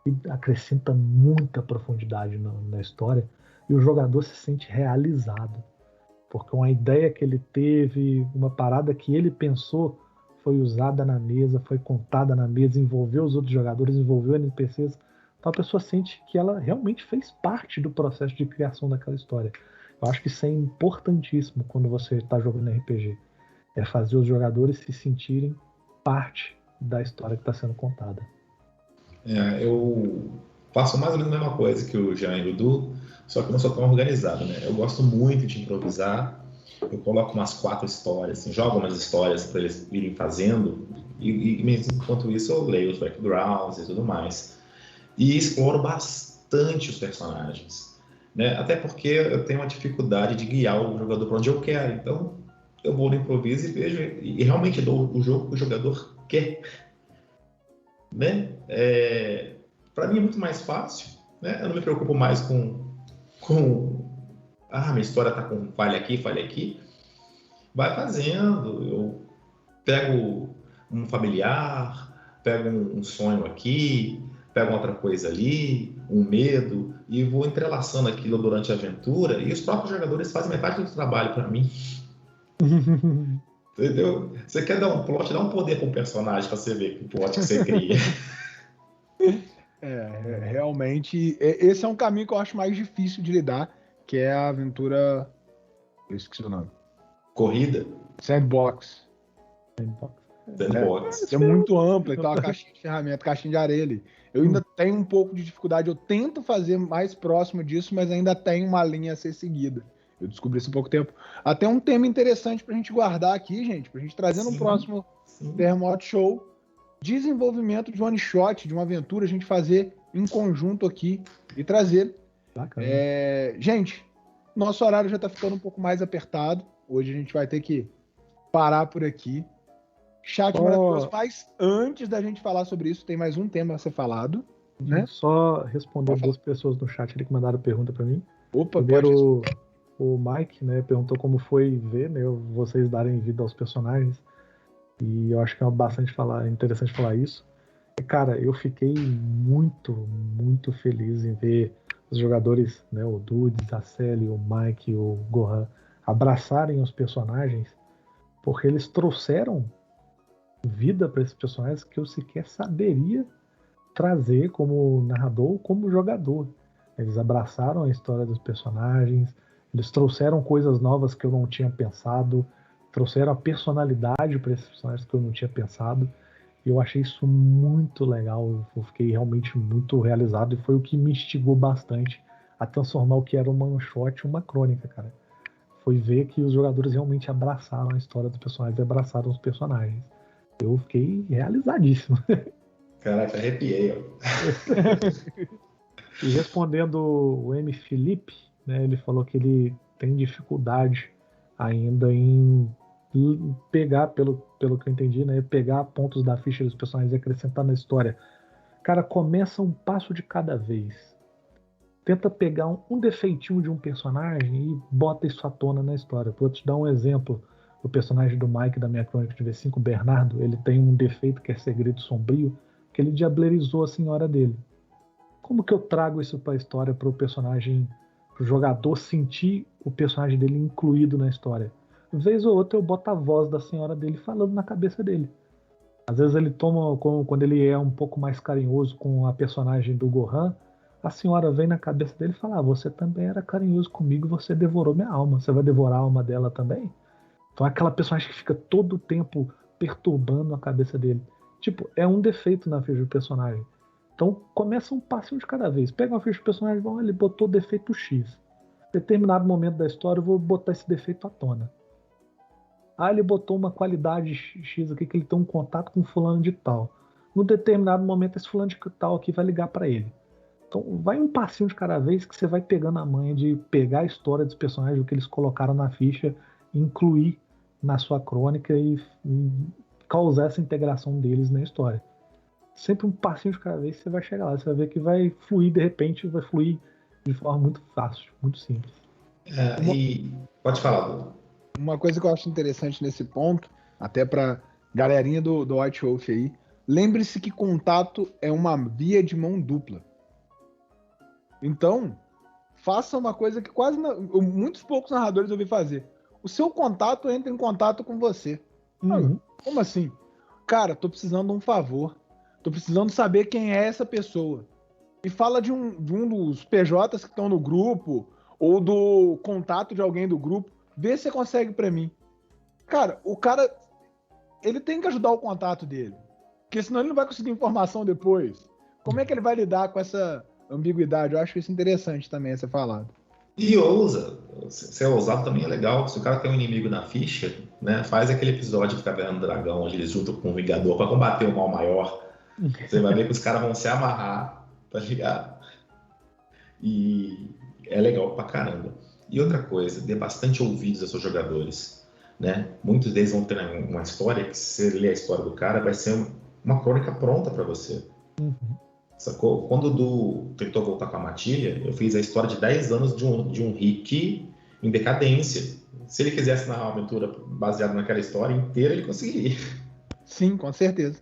e acrescenta muita profundidade na história, e o jogador se sente realizado. Porque uma ideia que ele teve, uma parada que ele pensou, foi usada na mesa, foi contada na mesa, envolveu os outros jogadores, envolveu NPCs. Então a pessoa sente que ela realmente fez parte do processo de criação daquela história. Eu acho que isso é importantíssimo quando você está jogando RPG. É fazer os jogadores se sentirem parte da história que está sendo contada. Eu faço mais ou menos a mesma coisa que o Jean e o Dudu, só que eu não sou tão organizado, né? Eu gosto muito de improvisar. Eu coloco umas 4 histórias, assim, jogo umas histórias para eles irem fazendo, e mesmo enquanto isso eu leio os backgrounds e tudo mais. E exploro bastante os personagens, né? Até porque eu tenho uma dificuldade de guiar o jogador para onde eu quero. Então eu vou no improviso e vejo, e realmente dou o jogo que o jogador quer, né? Para mim é muito mais fácil, né? Eu não me preocupo mais com minha história tá com falha aqui. Vai fazendo. Eu pego um familiar, pego um sonho aqui, pego outra coisa ali, um medo, e vou entrelaçando aquilo durante a aventura, e os próprios jogadores fazem metade do trabalho para mim. Entendeu? Você quer dar um plot, dá um poder pro personagem para você ver que plot que você cria. Realmente, esse é um caminho que eu acho mais difícil de lidar, que é a aventura... Eu esqueci o nome. Corrida? Sandbox. Sandbox. É muito ampla, então a caixinha de ferramenta, caixinha de areia ali. Eu ainda tenho um pouco de dificuldade, eu tento fazer mais próximo disso, mas ainda tem uma linha a ser seguida. Eu descobri isso há pouco tempo. Até um tema interessante pra gente guardar aqui, gente, pra gente trazer no próximo Terremoto Show. Desenvolvimento de one shot, de uma aventura, a gente fazer em conjunto aqui e trazer. Bacana. Gente, nosso horário já tá ficando um pouco mais apertado. Hoje a gente vai ter que parar por aqui. Chat maravilhoso, mas antes da gente falar sobre isso, tem mais um tema a ser falado. né? Só responder duas pessoas no chat ali que mandaram pergunta para mim. Opa, primeiro, o Mike, né, perguntou como foi ver, né, vocês darem vida aos personagens. E eu acho que é bastante interessante falar isso. E, cara, eu fiquei muito, muito feliz em ver os jogadores, né, o Dudes, a Sally, o Mike, o Gohan, abraçarem os personagens, porque eles trouxeram vida para esses personagens que eu sequer saberia trazer como narrador ou como jogador. Eles abraçaram a história dos personagens, eles trouxeram coisas novas que eu não tinha pensado, trouxeram a personalidade para esses personagens que eu não tinha pensado. E eu achei isso muito legal, eu fiquei realmente muito realizado e foi o que me instigou bastante a transformar o que era uma one shot em uma crônica, cara. Foi ver que os jogadores realmente abraçaram a história dos personagens e abraçaram os personagens. Eu fiquei realizadíssimo. Caraca, arrepiei, ó. E respondendo o M. Felipe, né, ele falou que ele tem dificuldade ainda em pegar, pelo que eu entendi, né, pegar pontos da ficha dos personagens e acrescentar na história. Cara, começa um passo de cada vez. Tenta pegar um defeitinho de um personagem e bota isso à tona na história. Vou te dar um exemplo. O personagem do Mike da minha crônica de V5, o Bernardo, ele tem um defeito que é segredo sombrio, que ele diablerizou a senhora dele. Como que eu trago isso para a história, para o personagem, para o jogador sentir o personagem dele incluído na história? Vez ou outra eu boto a voz da senhora dele falando na cabeça dele. Às vezes ele toma, quando ele é um pouco mais carinhoso com a personagem do Gohan, a senhora vem na cabeça dele e fala: você também era carinhoso comigo, você devorou minha alma, você vai devorar a alma dela também? Então é aquela personagem que fica todo o tempo perturbando a cabeça dele. Tipo, é um defeito na ficha do personagem. Então começa um passinho de cada vez. Pega uma ficha do personagem e vai, ele botou defeito X. Em determinado momento da história eu vou botar esse defeito à tona. Ah, ele botou uma qualidade X aqui, que ele tem um contato com fulano de tal. Num determinado momento esse fulano de tal aqui vai ligar para ele. Então vai um passinho de cada vez que você vai pegando a manha de pegar a história dos personagens, o que eles colocaram na ficha, incluir na sua crônica e causar essa integração deles na história. Sempre um passinho de cada vez que você vai chegar lá. Você vai ver que vai fluir, de repente, vai fluir de forma muito fácil, muito simples. E pode falar, Bruno. Uma coisa que eu acho interessante nesse ponto, até para galerinha do White Wolf aí, lembre-se que contato é uma via de mão dupla. Então, faça uma coisa que muitos poucos narradores eu vi fazer. O seu contato entra em contato com você. Como assim? Cara, tô precisando de um favor. Tô precisando saber quem é essa pessoa. E fala de um dos PJs que estão no grupo, ou do contato de alguém do grupo. Vê se você consegue pra mim. Cara, o cara, ele tem que ajudar o contato dele. Porque senão ele não vai conseguir informação depois. Como é que ele vai lidar com essa ambiguidade? Eu acho isso interessante também, essa falada. E ousa. Ser ousado também é legal. Se o cara tem um inimigo na ficha, né, faz aquele episódio de Caverna do Dragão, onde eles juntam com o Vingador para combater o mal maior. Você vai ver que os caras vão se amarrar, tá ligado? E é legal pra caramba. E outra coisa, dê bastante ouvidos aos seus jogadores, né? Muitos deles vão ter uma história que, se você ler a história do cara, vai ser uma crônica pronta para você. Sacou? Quando o Du tentou voltar com a Matilha, eu fiz a história de 10 anos de um Rick em decadência. Se ele quisesse narrar uma aventura baseada naquela história inteira, ele conseguiria. Sim, com certeza.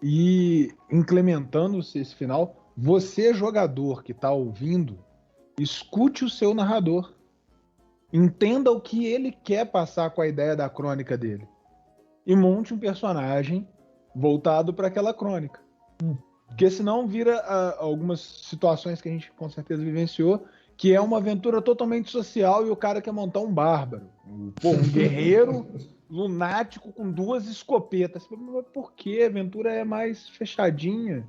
E implementando esse final, você, jogador que está ouvindo, escute o seu narrador. Entenda o que ele quer passar com a ideia da crônica dele. E monte um personagem voltado para aquela crônica. Porque senão vira algumas situações que a gente com certeza vivenciou, que é uma aventura totalmente social e o cara quer montar um bárbaro. Um guerreiro lunático com 2 escopetas. Mas por que? A aventura é mais fechadinha.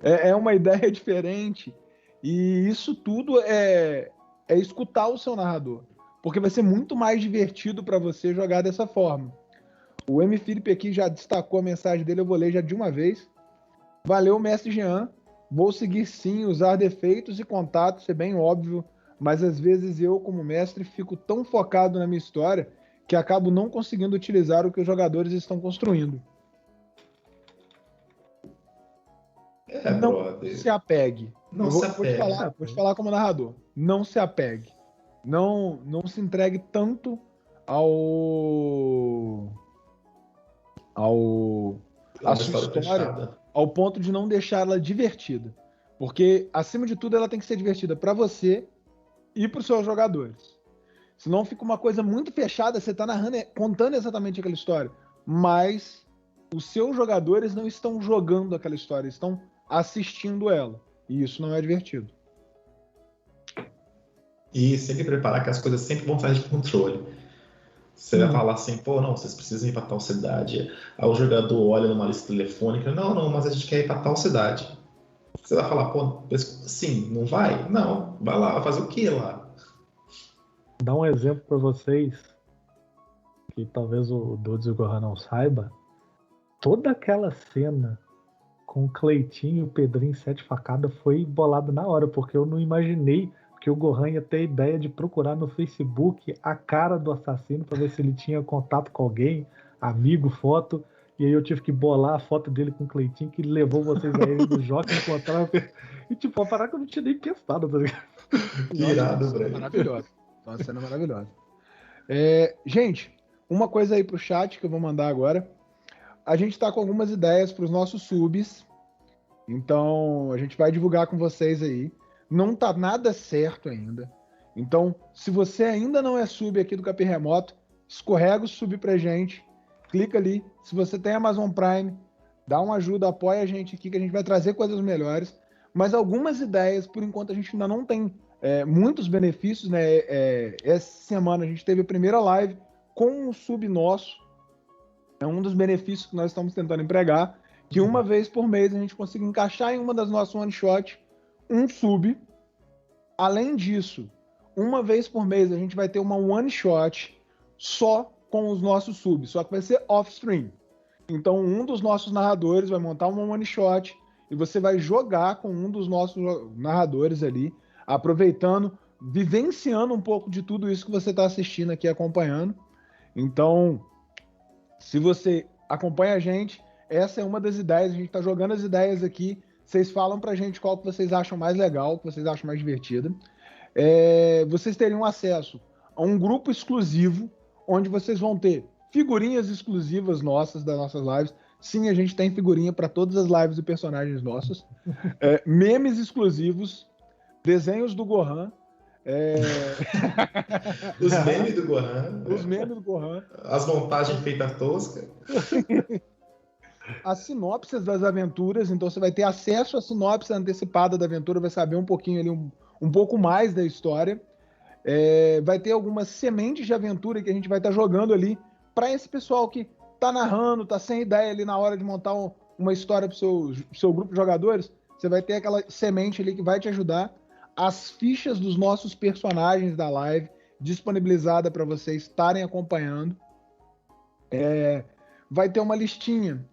É uma ideia diferente. E isso tudo é escutar o seu narrador. Porque vai ser muito mais divertido para você jogar dessa forma. O M. Felipe aqui já destacou a mensagem dele, eu vou ler já de uma vez. Valeu, mestre Jean. Vou seguir sim, usar defeitos e contatos, é bem óbvio, mas às vezes eu, como mestre, fico tão focado na minha história que acabo não conseguindo utilizar o que os jogadores estão construindo. Não brother. se apegue. Não se apegue. Vou te falar como narrador. Não se apegue. Não se entregue tanto É a uma sua história história fechada. ao ponto de não deixar ela divertida. Porque, acima de tudo, ela tem que ser divertida para você e para os seus jogadores. Senão fica uma coisa muito fechada, você está narrando, contando exatamente aquela história, mas os seus jogadores não estão jogando aquela história, estão assistindo ela. E isso não é divertido. E sempre preparar que as coisas sempre vão sair de controle. Você vai falar assim, pô, não, vocês precisam ir para tal cidade. Aí o jogador olha numa lista telefônica, não, mas a gente quer ir para tal cidade. Você vai falar, pô, sim, não vai? Não, vai lá, vai fazer o que lá? Dar um exemplo para vocês, que talvez o Dudes e o Gohan não saiba. Toda aquela cena com o Cleitinho e o Pedrinho Sete Facadas foi bolada na hora, porque eu não imaginei que o Gohan ia ter a ideia de procurar no Facebook a cara do assassino para ver se ele tinha contato com alguém, amigo, foto. E aí eu tive que bolar a foto dele com o Cleitinho, que levou vocês a ele no Joca encontrar. E tipo, uma parada que eu não tinha nem pensado, tá ligado? Que irado, velho. Maravilhosa. Uma cena maravilhosa. Gente, uma coisa aí pro chat que eu vou mandar agora. A gente tá com algumas ideias para os nossos subs. Então, a gente vai divulgar com vocês aí. Não tá nada certo ainda. Então, se você ainda não é sub aqui do Capim Remoto, escorrega o sub pra gente. Clica ali. Se você tem Amazon Prime, dá uma ajuda, apoia a gente aqui, que a gente vai trazer coisas melhores. Mas algumas ideias, por enquanto, a gente ainda não tem muitos benefícios, né? Essa semana a gente teve a primeira live com um sub nosso. É um dos benefícios que nós estamos tentando empregar, que uma vez por mês a gente consiga encaixar em uma das nossas one-shot um sub. Além disso, uma vez por mês a gente vai ter uma one-shot só com os nossos subs, só que vai ser off-stream. Então um dos nossos narradores vai montar uma one-shot e você vai jogar com um dos nossos narradores ali, aproveitando, vivenciando um pouco de tudo isso que você está assistindo aqui, acompanhando. Então, se você acompanha a gente, essa é uma das ideias, a gente está jogando as ideias aqui, vocês falam pra gente qual que vocês acham mais legal, que vocês acham mais divertida. Vocês teriam acesso a um grupo exclusivo, onde vocês vão ter figurinhas exclusivas nossas, das nossas lives. Sim, a gente tem figurinha para todas as lives e personagens nossos. Memes exclusivos, desenhos do Gohan. Os memes do Gohan. Os memes do Gohan. As montagens feitas toscas. As sinopses das aventuras, então você vai ter acesso à sinopse antecipada da aventura, vai saber um pouquinho ali, um pouco mais da história. Vai ter algumas sementes de aventura que a gente vai estar jogando ali para esse pessoal que tá narrando, tá sem ideia ali na hora de montar uma história pro seu grupo de jogadores. Você vai ter aquela semente ali que vai te ajudar. As fichas dos nossos personagens da live disponibilizada para vocês estarem acompanhando. Vai ter uma listinha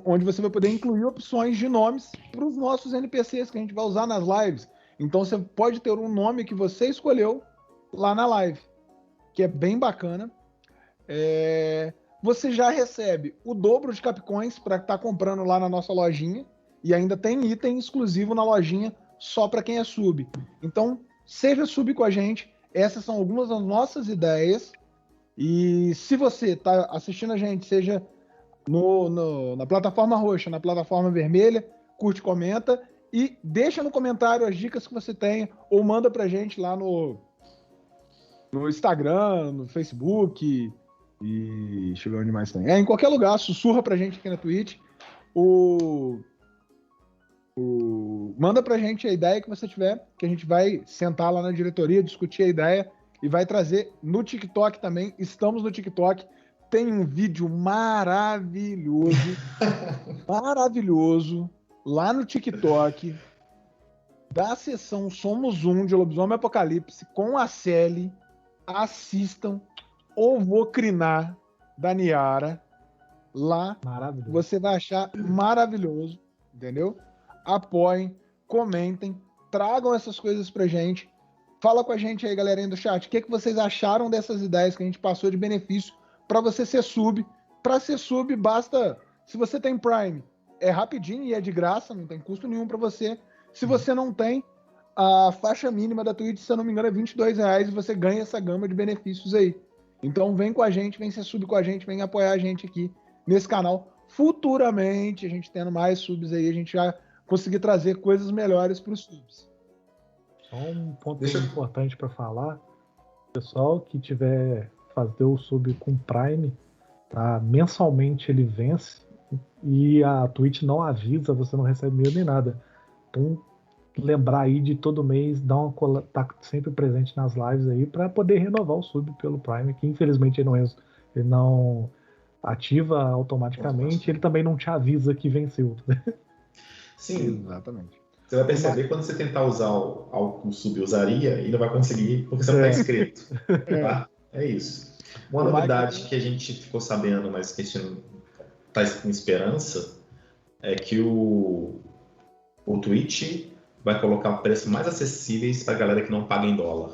onde você vai poder incluir opções de nomes para os nossos NPCs que a gente vai usar nas lives. Então você pode ter um nome que você escolheu lá na live, que é bem bacana. Você já recebe o dobro de Capcoins para estar comprando lá na nossa lojinha, e ainda tem item exclusivo na lojinha só para quem é sub. Então, seja sub com a gente. Essas são algumas das nossas ideias. E se você está assistindo a gente, seja na plataforma roxa, na plataforma vermelha, curte, comenta e deixa no comentário as dicas que você tenha, ou manda pra gente lá no Instagram, no Facebook, e deixa eu ver onde mais tem. Em qualquer lugar, sussurra pra gente aqui na Twitch. Manda pra gente a ideia que você tiver, que a gente vai sentar lá na diretoria, discutir a ideia e vai trazer no TikTok também. Estamos no TikTok. Tem um vídeo maravilhoso, maravilhoso, lá no TikTok, da sessão Somos Um de Lobisomem Apocalipse com a Sally. Assistam Ovocrinar da Niara. Lá você vai achar maravilhoso, entendeu? Apoiem, comentem, tragam essas coisas pra gente. Fala com a gente aí, galerinha do chat. O que vocês acharam dessas ideias que a gente passou de benefício para você ser sub? Para ser sub, basta, se você tem Prime, é rapidinho e é de graça, não tem custo nenhum para você. Se você não tem, a faixa mínima da Twitch, se eu não me engano, é R$22 e você ganha essa gama de benefícios aí. Então vem com a gente, vem ser sub com a gente, vem apoiar a gente aqui nesse canal. Futuramente, a gente tendo mais subs aí, a gente já conseguir trazer coisas melhores para os subs. Só um ponto importante para falar. Pessoal que tiver fazer o sub com Prime, tá? Mensalmente ele vence e a Twitch não avisa, você não recebe e-mail nem nada. Então, lembrar aí de todo mês, tá sempre presente nas lives aí para poder renovar o sub pelo Prime, que infelizmente ele não ativa automaticamente, ele também não te avisa que venceu. Sim, exatamente. Você vai perceber quando você tentar usar algo que o sub usaria, ele não vai conseguir, porque você não está inscrito. Tá? É isso. Uma novidade que a gente ficou sabendo, mas que a gente não está com esperança, é que o Twitch vai colocar preços mais acessíveis para a galera que não paga em dólar.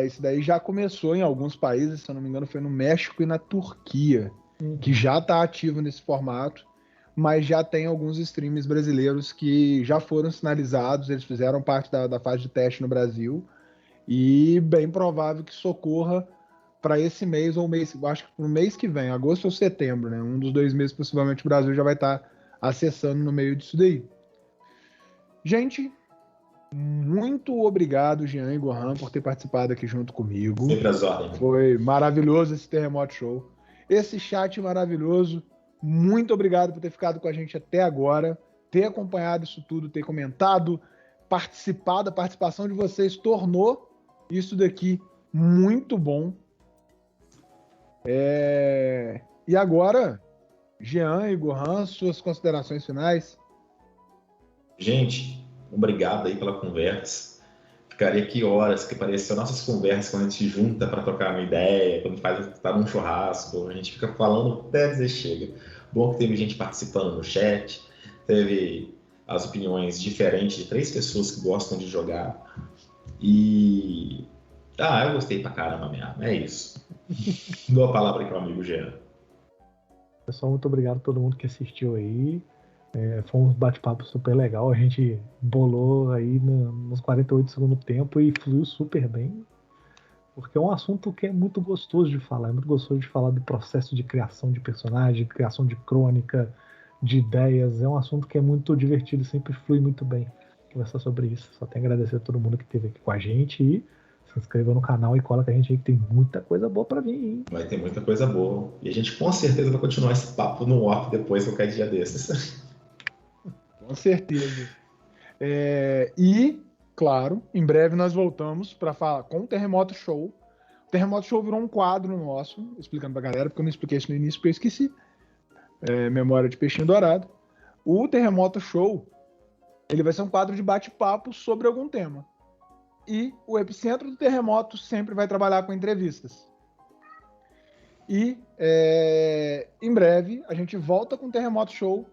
Isso daí já começou em alguns países, se eu não me engano, foi no México e na Turquia, que já está ativo nesse formato, mas já tem alguns streams brasileiros que já foram sinalizados, eles fizeram parte da fase de teste no Brasil, e bem provável que socorra para esse mês ou mês, acho que no mês que vem, agosto ou setembro, né? Um dos 2 meses, possivelmente, o Brasil já vai estar acessando no meio disso daí. Gente, muito obrigado, Jean e Gohan, por ter participado aqui junto comigo. Sempre às ordens. Foi maravilhoso esse Terremoto Show. Esse chat maravilhoso. Muito obrigado por ter ficado com a gente até agora, ter acompanhado isso tudo, ter comentado, participado. A participação de vocês tornou isso daqui muito bom. E agora, Jean e Gohan, suas considerações finais? Gente, obrigado aí pela conversa. Ficaria aqui horas, que pareceu nossas conversas quando a gente se junta para trocar uma ideia, quando tá num churrasco, a gente fica falando até dizer chega. Bom que teve gente participando no chat, teve as opiniões diferentes de 3 pessoas que gostam de jogar. E eu gostei pra caramba mesmo, é isso. Dou a palavra aqui ao amigo Jean. Pessoal, muito obrigado a todo mundo que assistiu aí. Foi um bate-papo super legal. A gente bolou aí nos 48 segundos tempo e fluiu super bem. Porque é um assunto que é muito gostoso de falar. É muito gostoso de falar do processo de criação de personagem, criação de crônica, de ideias. É um assunto que é muito divertido e sempre flui muito bem. Conversar sobre isso. Só tenho a agradecer a todo mundo que esteve aqui com a gente e se inscreva no canal e cola com a gente aí que tem muita coisa boa pra vir, hein? Vai ter muita coisa boa. E a gente com certeza vai continuar esse papo no off depois, qualquer dia desses. Com certeza. E, claro, em breve nós voltamos para falar com o Terremoto Show. O Terremoto Show virou um quadro nosso, explicando pra galera, porque eu não expliquei isso no início, porque eu esqueci. Memória de peixinho dourado. O Terremoto Show, ele vai ser um quadro de bate-papo sobre algum tema. E o Epicentro do Terremoto sempre vai trabalhar com entrevistas. E, em breve, a gente volta com o Terremoto Show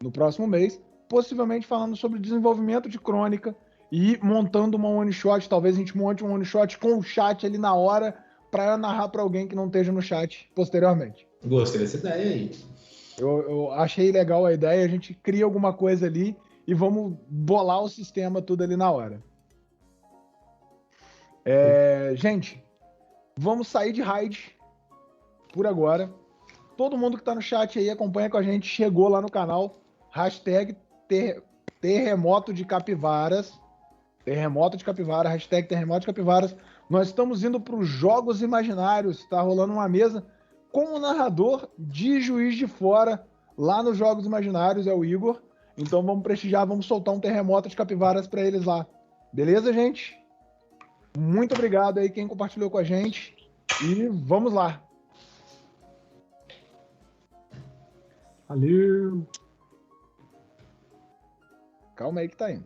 no próximo mês, possivelmente falando sobre desenvolvimento de crônica e montando uma one-shot. Talvez a gente monte um one-shot com o chat ali na hora para narrar para alguém que não esteja no chat posteriormente. Gostei dessa ideia aí. Eu achei legal a ideia, a gente cria alguma coisa ali e vamos bolar o sistema tudo ali na hora. Gente, vamos sair de raid por agora. Todo mundo que tá no chat aí, acompanha com a gente, chegou lá no canal, hashtag Terremoto de Capivaras, Terremoto de Capivara, hashtag Terremoto de Capivaras. Nós estamos indo para os Jogos Imaginários, tá rolando uma mesa com o narrador de Juiz de Fora, lá nos Jogos Imaginários, é o Igor. Então vamos prestigiar, vamos soltar um Terremoto de Capivaras para eles lá. Beleza, gente? Muito obrigado aí quem compartilhou com a gente e vamos lá. Valeu! Calma aí que tá indo.